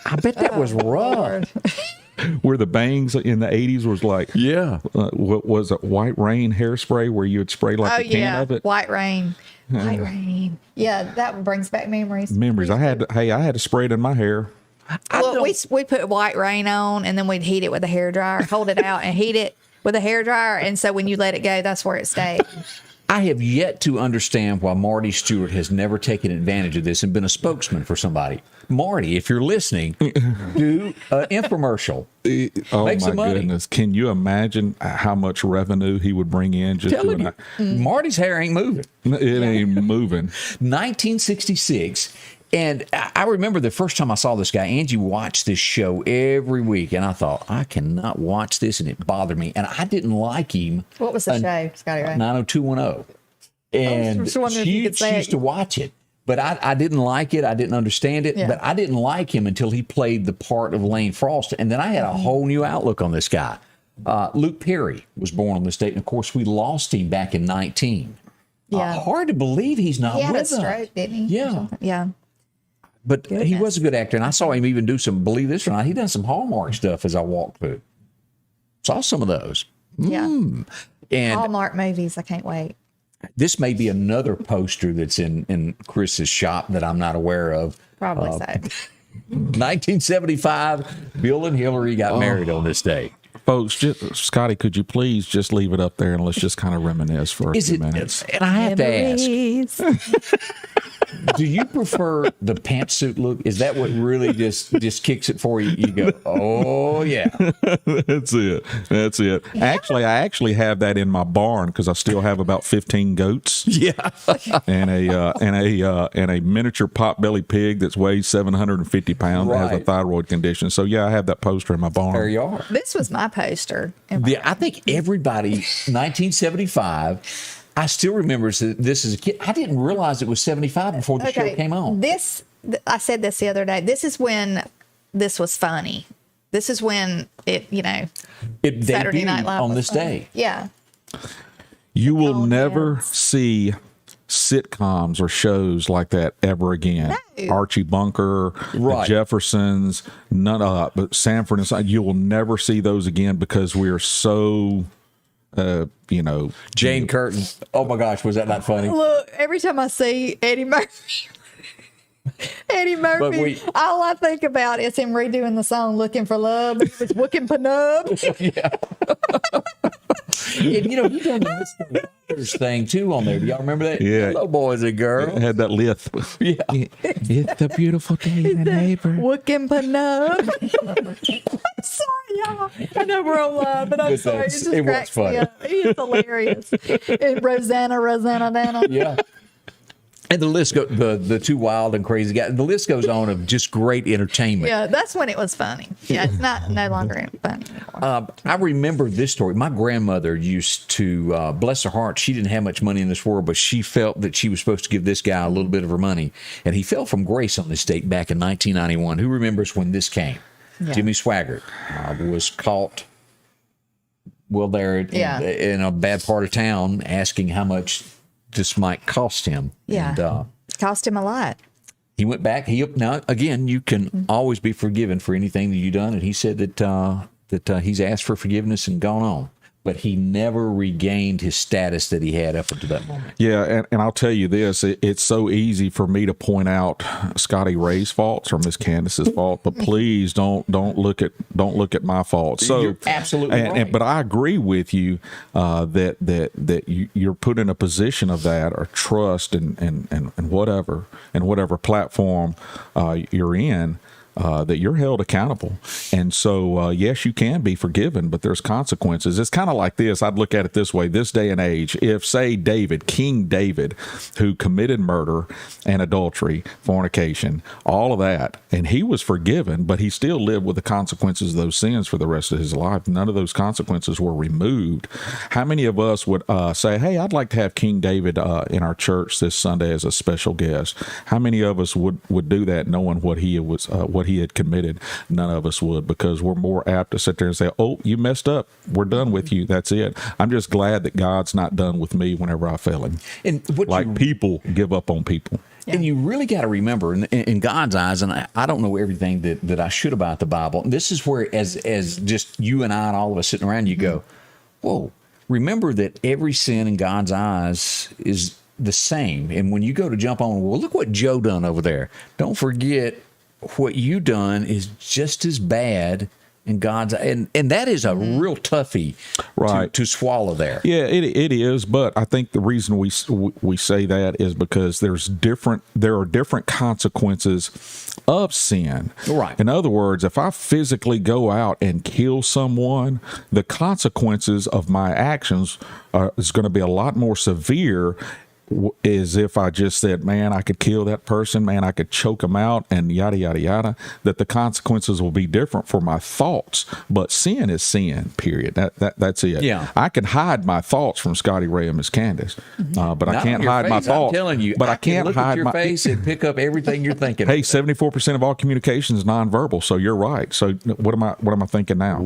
I bet that was rough. Where the bangs in the 80s was like, Yeah. what was it? White Rain hairspray where you would spray like Oh a can yeah, of it? White Rain. White Rain. Yeah, that brings back memories. Memories. I had to spray it in my hair. Well, we put White Rain on, and then we'd heat it with a hair dryer, hold it out, and heat it with a hair dryer, and so when you let it go, that's where it stayed. I have yet to understand why Marty Stewart has never taken advantage of this and been a spokesman for somebody. Marty, if you're listening, do an infomercial. Oh Make my some money. goodness! Can you imagine how much revenue he would bring in just Telling doing you, that? Marty's hair ain't moving. It ain't moving. 1966. And I remember the first time I saw this guy, Angie watched this show every week, and I thought, I cannot watch this, and it bothered me. And I didn't like him. What was the show, Scotty Ray? 90210. And just wondering if you could say she it. used to watch it. But I didn't like it. I didn't understand it. Yeah. But I didn't like him until he played the part of Lane Frost. And then I had a whole new outlook on this guy. Luke Perry was born on this date. And, of course, we lost him back in 19. Yeah. Hard to believe he's not He had with a stroke, us. didn't he? Yeah. Yeah. But he Goodness. was a good actor. And I saw him even do some, believe this or not, he done some Hallmark stuff as I walked through. Saw some of those. Yeah. And Hallmark movies. I can't wait. this may be another poster that's in Chris's shop that I'm not aware of. Probably so. 1975, Bill and Hillary got married on this day. Folks, Scotty, could you please just leave it up there and let's just kind of reminisce for a few minutes? And I have to ask, Memories. do you prefer the pantsuit look? Is that what really just kicks it for you? You go, oh yeah. That's it. That's it. Actually, I actually have that in my barn because I still have about 15 goats. Yeah. and a miniature potbelly pig that's weighs 750 pounds that has a Right. thyroid condition. So yeah, I have that poster in my barn. There you are. This was my poster. Yeah, I think everybody, 1975, I still remember this as a kid. I didn't realize it was 75 before the show came on. I said this the other day. This is when this was funny. This is when it Saturday Night debuted Live on was this funny. day. Yeah. You will Oh, never yes. see sitcoms or shows like that ever again. No. Archie Bunker, Right. the Jeffersons, but Sanford and Son. You will never see those again because we are so, Jane Curtin. Oh my gosh, was that not funny? Look, every time I see Eddie Murphy, we- all I think about is him redoing the song "Looking for Love." He was looking for love. And he done the Mr. Rogers thing too on there. Do y'all remember that? Yeah. Hello, boys and girls. It had that lisp. Yeah. It's a beautiful day in the neighbor. Looking for love. I'm sorry, y'all. I know we're on live, but I'm But sorry. It that's- just it was cracks me funny. up. He is hilarious. And Rosanna, Dana. Yeah. And the list goes, the two wild and crazy guys, the list goes on of just great entertainment. Yeah, that's when it was funny. Yeah, it's no longer funny anymore. I remember this story. My grandmother used to, bless her heart, she didn't have much money in this world, but she felt that she was supposed to give this guy a little bit of her money. And he fell from grace on this date back in 1991. Who remembers when this came? Yeah. Jimmy Swagart was caught, there in a bad part of town, asking how much this might cost him. Yeah. And, It cost him a lot. he went back. Now again, you can always be forgiven for anything that you've done, and he said that he's asked for forgiveness and gone on. but he never regained his status that he had up until that moment. Yeah, and I'll tell you this: it's so easy for me to point out Scotty Ray's faults or Miss Candace's fault, but please don't look at my faults. So You're absolutely right. But I agree with you that you're put in a position of that or trust and whatever platform you're in. That you're held accountable. And so, yes, you can be forgiven, but there's consequences. It's kind of like this. I'd look at it this way. This day and age, if, say, King David, who committed murder and adultery, fornication, all of that, and he was forgiven, but he still lived with the consequences of those sins for the rest of his life. None of those consequences were removed. How many of us would say, hey, I'd like to have King David in our church this Sunday as a special guest? How many of us would do that knowing what he was, what he had committed? None of us would, because we're more apt to sit there and say, oh, you messed up, we're done with you, that's it. I'm just glad that God's not done with me whenever I fail him. And people give up on people. Yeah. And you really got to remember, in God's eyes, and I don't know everything that I should about the Bible, and this is where, as just you and I and all of us sitting around, you go, whoa, remember that every sin in God's eyes is the same. And when you go to jump on, well, look what Joe done over there, don't forget what you done is just as bad in God's, and that is a real toughie, right, to swallow there. Yeah, it is. But I think the reason we say that is because there are different consequences of sin. Right. In other words, if I physically go out and kill someone, the consequences of my actions is going to be a lot more severe. Is if I just said, man, I could kill that person, man, I could choke them out, and yada, yada, yada, that the consequences will be different for my thoughts. But sin is sin, period. That's it. Yeah. I can hide my thoughts from Scotty Ray and Miss Candace, but I can't hide my thoughts. I'm telling you, but I can't look hide at your my face and pick up everything you're thinking. Hey, 74% of all communication is nonverbal, so you're right. So what am I thinking now?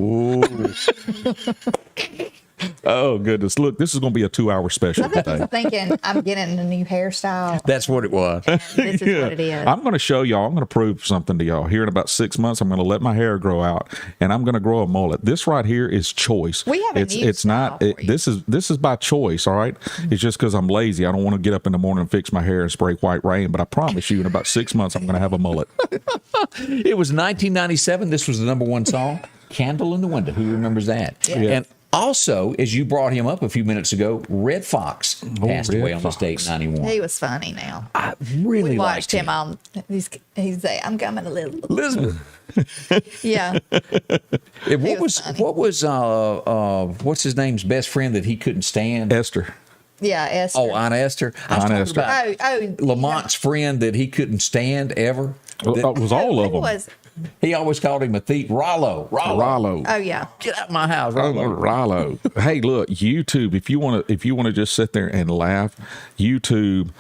Oh, goodness. Look, this is going to be a 2-hour special I think today. he's thinking, I'm getting a new hairstyle. That's what it was. This is what it is. I'm going to show y'all. I'm going to prove something to y'all. Here in about 6 months, I'm going to let my hair grow out, and I'm going to grow a mullet. This right here is choice. We have a new It's not. This is by choice. All right. It's just because I'm lazy. I don't want to get up in the morning and fix my hair and spray white rain. But I promise you, in about 6 months, I'm going to have a mullet. It was 1997. This was the #1 song, "Candle in the Window." Who remembers that? Yeah. And also, as you brought him up a few minutes ago, Red Foxx passed away on this date, 91. He was funny now. I really We watched liked him on, he's say, I'm coming a little. Elizabeth. Yeah. What was what's his name's best friend that he couldn't stand? Esther. Yeah, Esther. Oh, Aunt Esther. I was Aunt talking Esther. about Lamont's friend that he couldn't stand ever. It was all of Who them. was? He always called him a thief. Rollo. Rollo. Oh, yeah. Get out of my house, Rollo. Rollo. Hey, look, YouTube. If you want to just sit there and laugh, YouTube,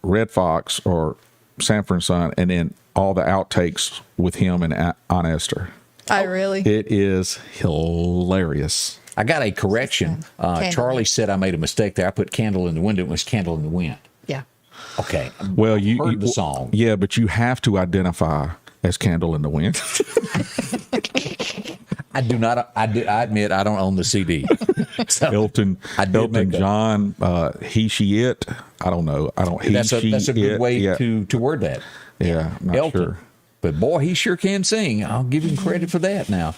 Red Foxx or Sanford and Son, and then all the outtakes with him and Aunt Esther. Oh, really? It is hilarious. I got a correction. Charlie said I made a mistake there. I put "Candle in the Window." It was "Candle in the Wind." Yeah. Okay. Well, you heard the song. Yeah, but you have to identify as Candle in the Wind. I do not. I admit I don't own the CD. So Elton John, he, she, it. I don't know. I don't. He, that's a good it, way yeah. to word that. Yeah, I'm not Elton. sure. But boy, he sure can sing. I'll give him credit for that now.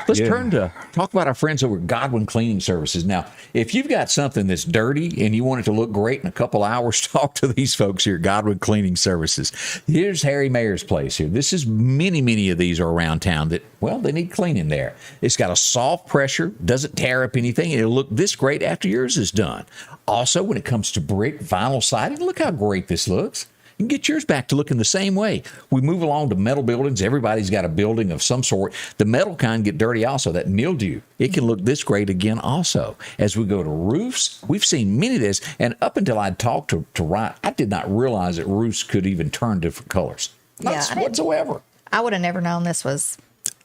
Let's turn to talk about our friends over at Godwin Cleaning Services. Now, if you've got something that's dirty and you want it to look great in a couple hours, talk to these folks here at Godwin Cleaning Services. Here's Harry Mayer's place here. This is many of these are around town that, well, they need cleaning there. It's got a soft pressure, doesn't tear up anything, and it'll look this great after yours is done. Also, when it comes to brick, vinyl siding, look how great this looks. You can get yours back to looking the same way. We move along to metal buildings. Everybody's got a building of some sort. The metal kind get dirty also, that mildew. It can look this great again also. As we go to roofs, we've seen many of this. And up until I talked to Ryan, I did not realize that roofs could even turn different colors. Not whatsoever. I would have never known this was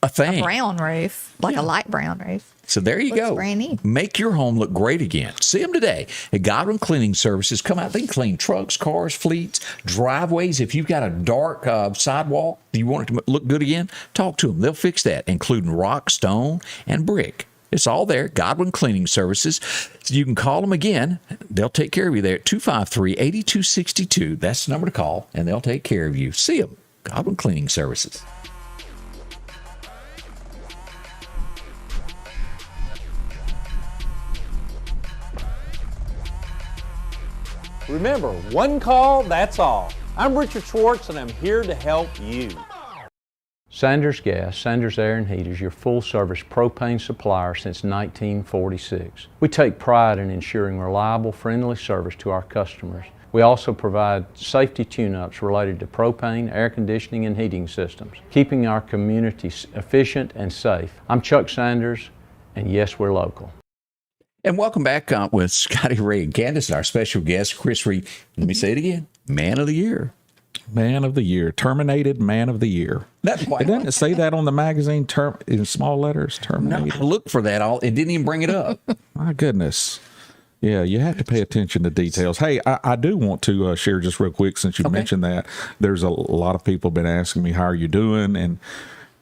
A thing. a brown roof, like a light brown roof. So there you Looks go. brand neat. Make your home look great again. See them today at Godwin Cleaning Services. Come out. They can clean trucks, cars, fleets, driveways. If you've got a dark sidewalk, you want it to look good again, talk to them. They'll fix that, including rock, stone, and brick. It's all there. Godwin Cleaning Services. So you can call them again. They'll take care of you there at 253-8262. That's the number to call, and they'll take care of you. See them. Godwin Cleaning Services. Remember, one call, that's all. I'm Richard Schwartz, and I'm here to help you. Sanders Gas, Sanders Air and Heat is your full-service propane supplier since 1946. We take pride in ensuring reliable, friendly service to our customers. We also provide safety tune-ups related to propane, air conditioning, and heating systems, keeping our community efficient and safe. I'm Chuck Sanders, and yes, we're local. And welcome back with Scotty Ray and Candace, our special guest, Chris Reed. Let me say it again, Man of the Year. Man of the Year, terminated Man of the Year. That's why. It doesn't say that on the magazine in small letters, No, terminated. I looked for that. It didn't even bring it up. My goodness. Yeah, you have to pay attention to details. Hey, I do want to share just real quick, since you mentioned that. There's a lot of people been asking me, how are you doing?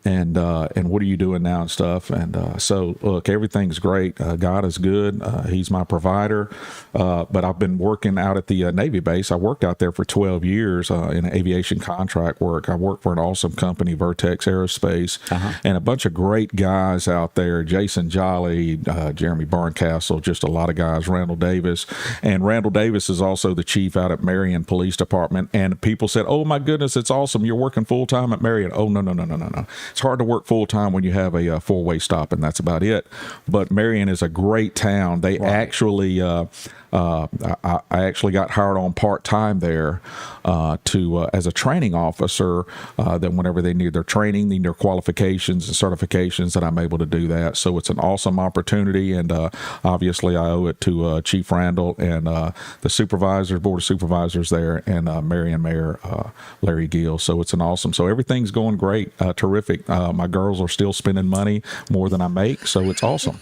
And what are you doing now and stuff? And so, look, everything's great. God is good. He's my provider. But I've been working out at the Navy base. I worked out there for 12 years in aviation contract work. I worked for an awesome company, Vertex Aerospace, and a bunch of great guys out there. Jason Jolly, Jeremy Barncastle, just a lot of guys. Randall Davis. And Randall Davis is also the chief out at Meridian Police Department. And people said, oh, my goodness, it's awesome. You're working full-time at Meridian. Oh, no. It's hard to work full-time when you have a four-way stop, and that's about it. But Meridian is a great town. They actually, I actually got hired on part-time there as a training officer, that whenever they need their training, need their qualifications and certifications, that I'm able to do that. So it's an awesome opportunity, and obviously I owe it to Chief Randall and the board of supervisors there, and Meridian Mayor Larry Gill. So it's so everything's going great, terrific. My girls are still spending money more than I make, so it's awesome.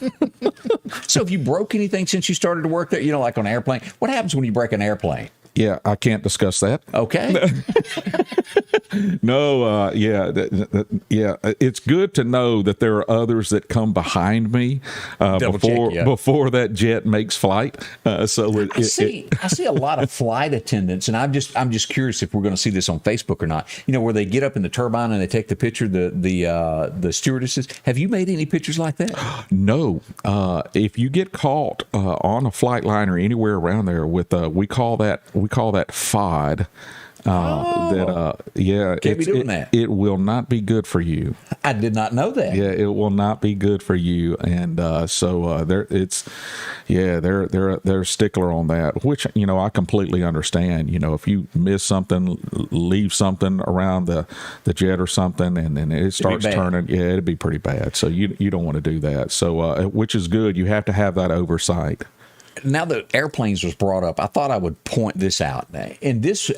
So have you broke anything since you started to work there? You know, like on an airplane? What happens when you break an airplane? Yeah, I can't discuss that. Okay. No, it's good to know that there are others that come behind me before that jet makes flight. I see a lot of flight attendants, and I'm just curious if we're going to see this on Facebook or not. You know, where they get up in the turbine and they take the picture, the stewardesses. Have you made any pictures like that? No. If you get caught on a flight line or anywhere around there with we call that FOD. Can't be doing that. It will not be good for you. I did not know that. Yeah, it will not be good for you, and they're a stickler on that, which I completely understand. If you miss something, leave something around the jet or something, and then it starts turning, it'd be pretty bad. So you don't want to do that. So which is good. You have to have that oversight. Now that airplanes was brought up, I thought I would point this out. And this,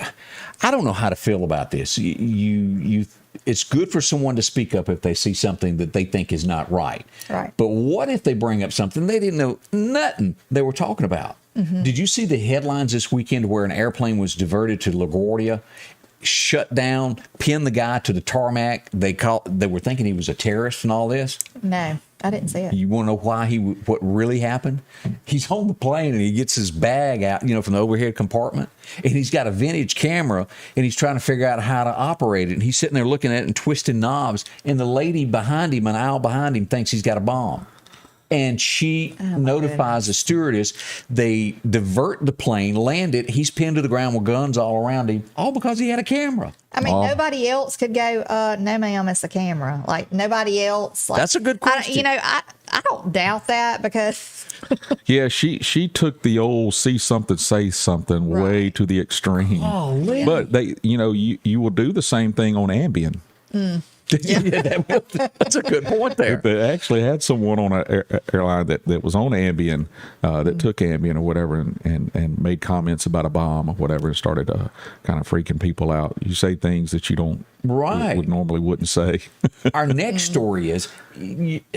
I don't know how to feel about this. It's good for someone to speak up if they see something that they think is not right. Right. But what if they bring up something they didn't know nothing they were talking about? Mm-hmm. Did you see the headlines this weekend where an airplane was diverted to LaGuardia, shut down, pinned the guy to the tarmac? They were thinking he was a terrorist and all this. No, I didn't see it. You want to know what really happened? He's on the plane and he gets his bag out, from the overhead compartment, and he's got a vintage camera and he's trying to figure out how to operate it. And he's sitting there looking at it and twisting knobs, and the lady behind him, an aisle behind him, thinks he's got a bomb. And she notifies the stewardess. They divert the plane, land it. He's pinned to the ground with guns all around him, all because he had a camera. I mean, nobody else could go, no, ma'am, it's a camera. Like, nobody else. Like, that's a good question. I don't doubt that, because... Yeah, she took the old see something, say something way to the extreme. Oh, really? But you will do the same thing on Ambien. Mm. That's a good point there. They actually had someone on an airline that was on Ambien, that took Ambien or whatever, and made comments about a bomb or whatever, and started kind of freaking people out. You say things that you don't normally wouldn't say. Our next story is,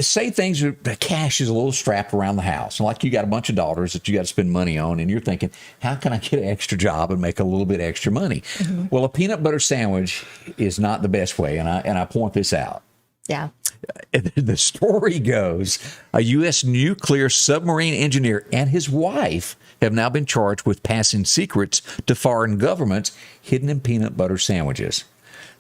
say things, the cash is a little strapped around the house. Like you got a bunch of daughters that you got to spend money on, and you're thinking, how can I get an extra job and make a little bit extra money? Mm-hmm. Well, a peanut butter sandwich is not the best way, and I point this out. Yeah. The story goes, a U.S. nuclear submarine engineer and his wife have now been charged with passing secrets to foreign governments hidden in peanut butter sandwiches.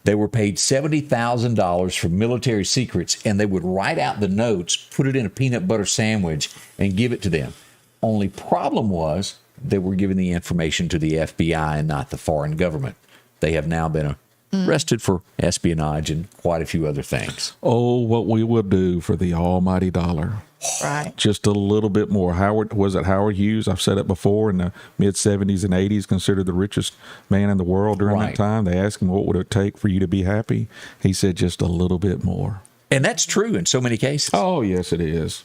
They were paid $70,000 for military secrets, and they would write out the notes, put it in a peanut butter sandwich, and give it to them. Only problem was they were giving the information to the FBI and not the foreign government. They have now been arrested for espionage and quite a few other things. Oh, what we would do for the almighty dollar. Right. Just a little bit more. Howard Hughes? I've said it before, in the mid 70s and 80s, considered the richest man in the world during that time. They asked him, what would it take for you to be happy? He said, just a little bit more. And that's true in so many cases. Oh, yes, it is.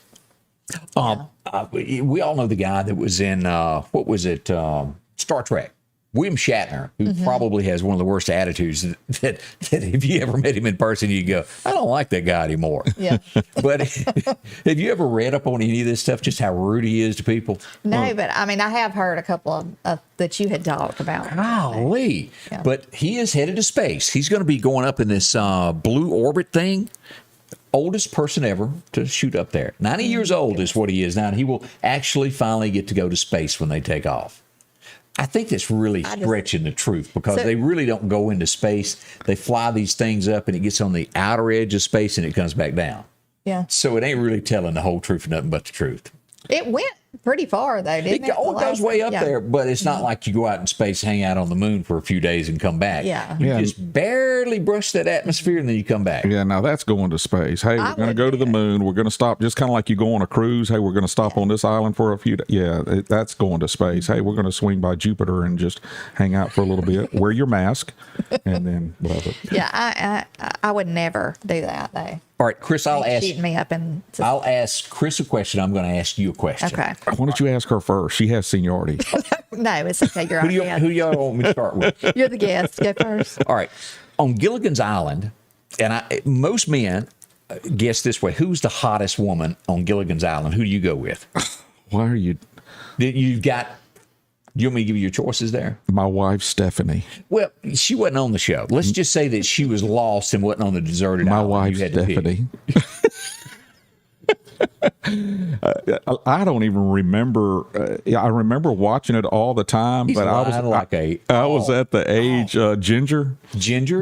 We all know the guy that was in, Star Trek. William Shatner, who probably has one of the worst attitudes that if you ever met him in person, you go, I don't like that guy anymore. Yeah. But have you ever read up on any of this stuff, just how rude he is to people? No, but I mean, I have heard a couple of that you had talked about. Golly. Yeah. But he is headed to space. He's going to be going up in this blue orbit thing. Oldest person ever to shoot up there. 90 years old is what he is now. And he will actually finally get to go to space when they take off. I think that's really stretching the truth, because they really don't go into space. They fly these things up and it gets on the outer edge of space and it comes back down. Yeah. So it ain't really telling the whole truth, nothing but the truth. It went pretty far, though, didn't it? It goes way up there, but it's not like you go out in space, hang out on the moon for a few days and come back. Yeah. You just barely brush that atmosphere and then you come back. Yeah, now that's going to space. Hey, we're going to go to the moon. We're going to stop, just kind of like you go on a cruise. Hey, we're going to stop on this island for a few days. Yeah, that's going to space. Hey, we're going to swing by Jupiter and just hang out for a little bit. Wear your mask, and then whatever. Yeah, I would never do that, though. All right, Chris, I'll ask Chris a question. I'm going to ask you a question. Okay. Why don't you ask her first? She has seniority. No, it's okay. You're on Who y'all want me to start with? You're the guest. Go first. All right. On Gilligan's Island, and most men guess this way, who's the hottest woman on Gilligan's Island? Who do you go with? Why are you? You've got, you want me to give you your choices there? My wife, Stephanie. Well, she wasn't on the show. Let's just say that she was lost and wasn't on the deserted My island. wife, Stephanie. I don't even remember. I remember watching it all the time, but I was at the age Ginger,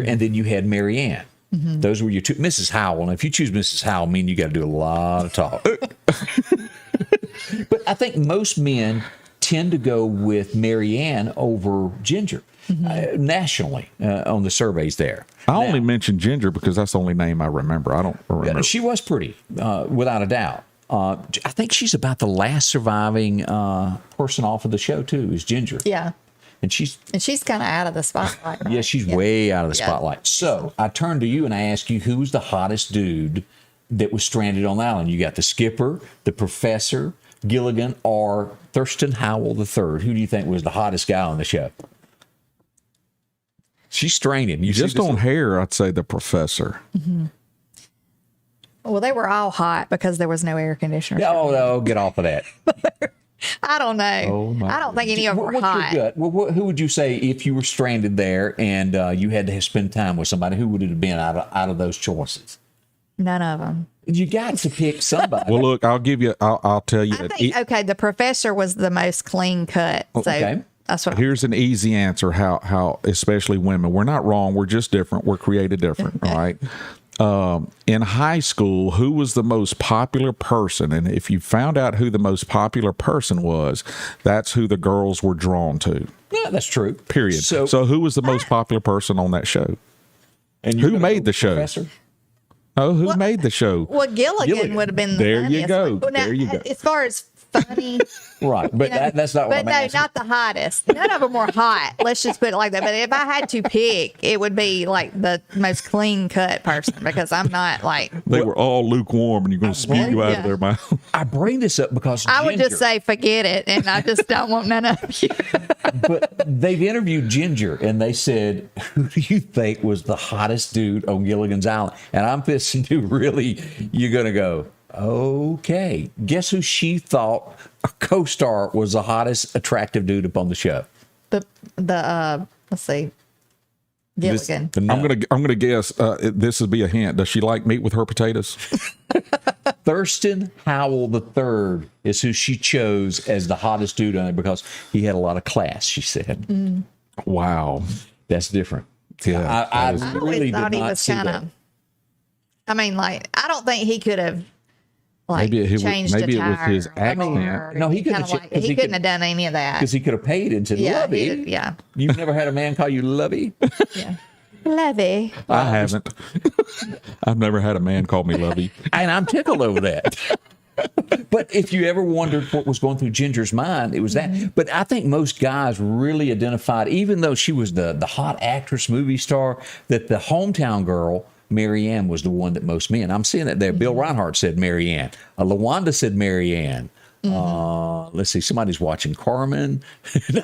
and then you had Marianne. Mm-hmm. Those were your two. Mrs. Howell. And if you choose Mrs. Howell, you got to do a lot of talk. But I think most men tend to go with Marianne over Ginger. Nationally on the surveys there. I only mentioned Ginger because that's the only name I remember. I don't remember. She was pretty, without a doubt. I think she's about the last surviving person off of the show, too, is Ginger. Yeah. And she's kind of out of the spotlight. Right? Yeah, she's way out of the spotlight. So I turn to you and I ask you, who's the hottest dude that was stranded on the island? You got the skipper, the professor, Gilligan, or Thurston Howell III. Who do you think was the hottest guy on the show? She's straining. You just on hair, I'd say the professor. Mm-hmm. Well, they were all hot because there was no air conditioner. No, get off of that. I don't know. I don't think any of them were hot. Your gut? Well, who would you say if you were stranded there and you had to spend time with somebody? Who would it have been out of those choices? None of them. You got to pick somebody. Well, look, I'll tell you. I think, the professor was the most clean cut. So okay. That's what. Here's an easy answer. How especially women, we're not wrong. We're just different. We're created different. All right. In high school, who was the most popular person? And if you found out who the most popular person was, that's who the girls were drawn to. Yeah, that's true. Period. So who was the most popular person on that show? And who made the show? Professor? Oh, who made the show? Well, Gilligan would have been the there. funniest. You go. Well, now, there you go. As far as funny, right? But that's not what I'm asking. But no, not the hottest. None of them were hot. Let's just put it like that. But if I had to pick, it would be like the most clean cut person because I'm not like they were all lukewarm, and you're going to spew you out of their mouth. I bring this up because I would just say forget it, and I just don't want none of you. But they've interviewed Ginger, and they said, "Who do you think was the hottest dude on Gilligan's Island?" And I'm pissing to really, you're going to go. Okay. Guess who she thought a co-star was the hottest attractive dude up on the show? The let's see. Gilligan. No. I'm gonna guess this would be a hint. Does she like meat with her potatoes? Thurston Howell III is who she chose as the hottest dude on it because he had a lot of class, she said. Wow, That's different. yeah. I I always really thought did he not was see kind that. of. I mean, like, I don't think he could have. Like, Maybe it was- changed maybe a it was tire his or accent. more. No, he couldn't kinda have- like, 'cause he he couldn't could- have done any of that. Because he could have paid and said, Yeah, Lovey. he did, yeah. You've never had a man call you Lovey? Yeah. Lovey. I haven't. I've never had a man call me Lovey. And I'm tickled over that. But if you ever wondered what was going through Ginger's mind, it was that. But I think most guys really identified, even though she was the hot actress, movie star, that the hometown girl, Marianne, was the one that most men. I'm seeing that there. Bill Reinhardt said Marianne. LaWanda said Marianne. Let's see. Somebody's watching Carmen.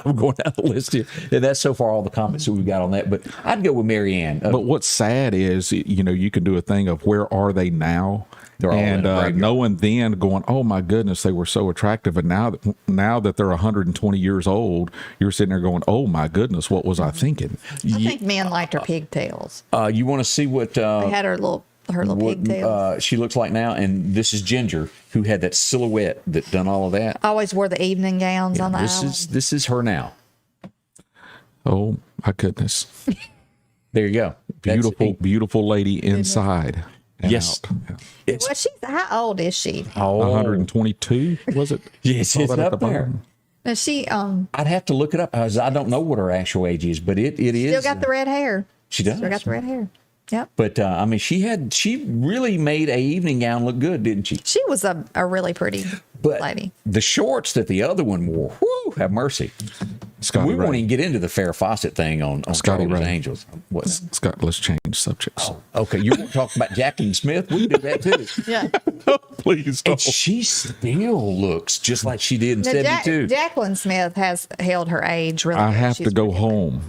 I'm going down the list here. And that's so far all the comments that we've got on that. But I'd go with Marianne. But what's sad is, you can do a thing of where are they now? They're all in a graveyard. knowing then going, oh my goodness, they were so attractive. And now that they're 120 years old, you're sitting there going, oh my goodness, what was I thinking? I think men liked her pigtails. You want to see what They had her little pigtails. she looks like now? And this is Ginger, who had that silhouette that done all of that. Always wore the evening gowns on the island. This is her now. Oh my goodness. There you go. That's Beautiful lady inside. and Yes. out. Yeah. Well, how old is she? 122, was it? Yes, Saw it's that at up the there. bottom. Is she I'd have to look it up because I don't know what her actual age is, but it is. still got the red hair? She does. Still got the red hair. Yep. But I mean, she really made a evening gown look good, didn't she? She was a really pretty But lady. the shorts that the other one wore, whoo, have mercy. Scotty We won't Ray. even get into the Farrah Fawcett thing on Scotty Charlie's Ray. Angels. What? Scott, let's change subjects. Okay, you want to talk about Jacqueline Smith? We can do that too. Yeah. Please And don't. she still looks just like she did in Now, 72. Jacqueline Smith has held her age really I good. have She's to go pretty home.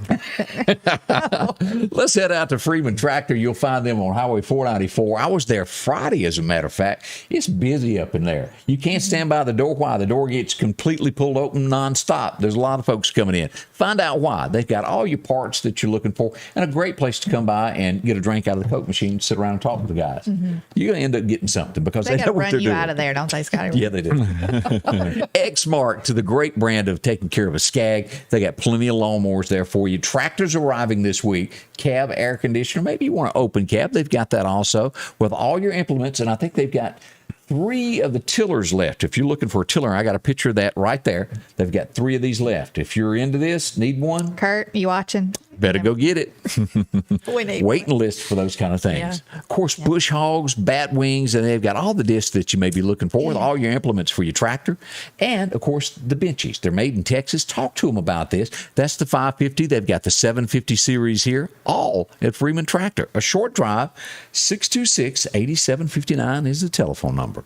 Let's head out to Freeman Tractor. You'll find them on Highway 494. I was there Friday, as a matter of fact. It's busy up in there. You can't stand by the door. Why? The door gets completely pulled open nonstop. There's a lot of folks coming in. Find out why. They've got all your parts that you're looking for and a great place to come by and get a drink out of the Coke machine, sit around and talk with the guys. You're going to end up getting something because They they got know to what run they're you doing. out of there, don't they, Scotty? Yeah, they do. X-Mark, to the great brand of taking care of a Skag. They got plenty of lawnmowers there for you. Tractors arriving this week. Cab air conditioner. Maybe you want to open cab. They've got that also with all your implements. And I think they've got 3 of the tillers left. If you're looking for a tiller, I got a picture of that right there. They've got 3 of these left. If you're into this, need one, Kurt, you watching? better go get it. We need Waiting list for those kind of things. Of course, bush hogs, bat wings, and they've got all the discs that you may be looking for with all your implements for your tractor. And, of course, the benchies. They're made in Texas. Talk to them about this. That's the 550. They've got the 750 series here, all at Freeman Tractor. A short drive, 626-8759 is the telephone number.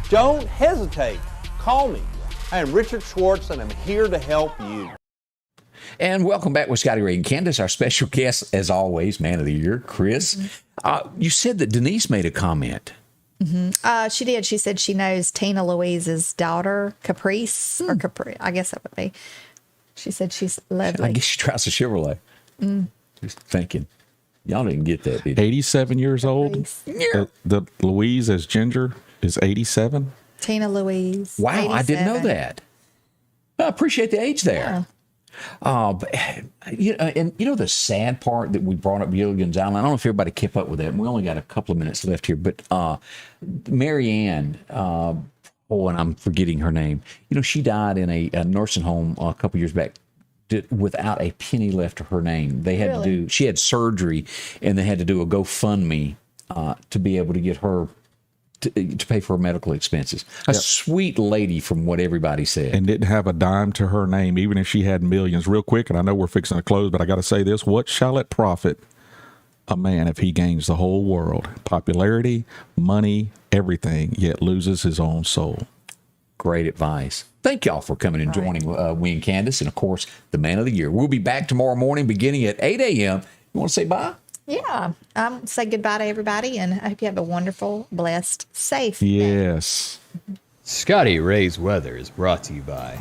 Don't hesitate. Call me. I am Richard Schwartz, and I'm here to help you. And welcome back with Scotty Ray and Candace, our special guest, as always, Man of the Year, Chris. You said that Denise made a comment. She did. She said she knows Tina Louise's daughter, Caprice, or Capri. I guess that would be. She said she's lovely. I guess she drives a Chevrolet. Just thinking. Y'all didn't get that, did you? 87 years old. The Louise as Ginger is 87. Tina Louise. Wow, I didn't know 87. that. I appreciate the age there. But, the sad part that we brought up Gilligan's Island, I don't know if everybody kept up with that. We only got a couple of minutes left here, but Marianne, and I'm forgetting her name. She died in a nursing home a couple years back without a penny left to her name. They had she had surgery, and they had to do a GoFundMe to be able to get her to pay for her medical expenses. A sweet lady, from what everybody said. And didn't have a dime to her name, even if she had millions. Real quick, and I know we're fixing to close, but I got to say this. What shall it profit a man if he gains the whole world? Popularity, money, everything, yet loses his own soul. Great advice. Thank y'all for coming and joining we and Candace, and of course, the Man of the Year. We'll be back tomorrow morning beginning at 8 a.m. You want to say bye? Yeah. Say goodbye to everybody, and I hope you have a wonderful, blessed, safe day. Yes. Scotty Ray's Weather is brought to you by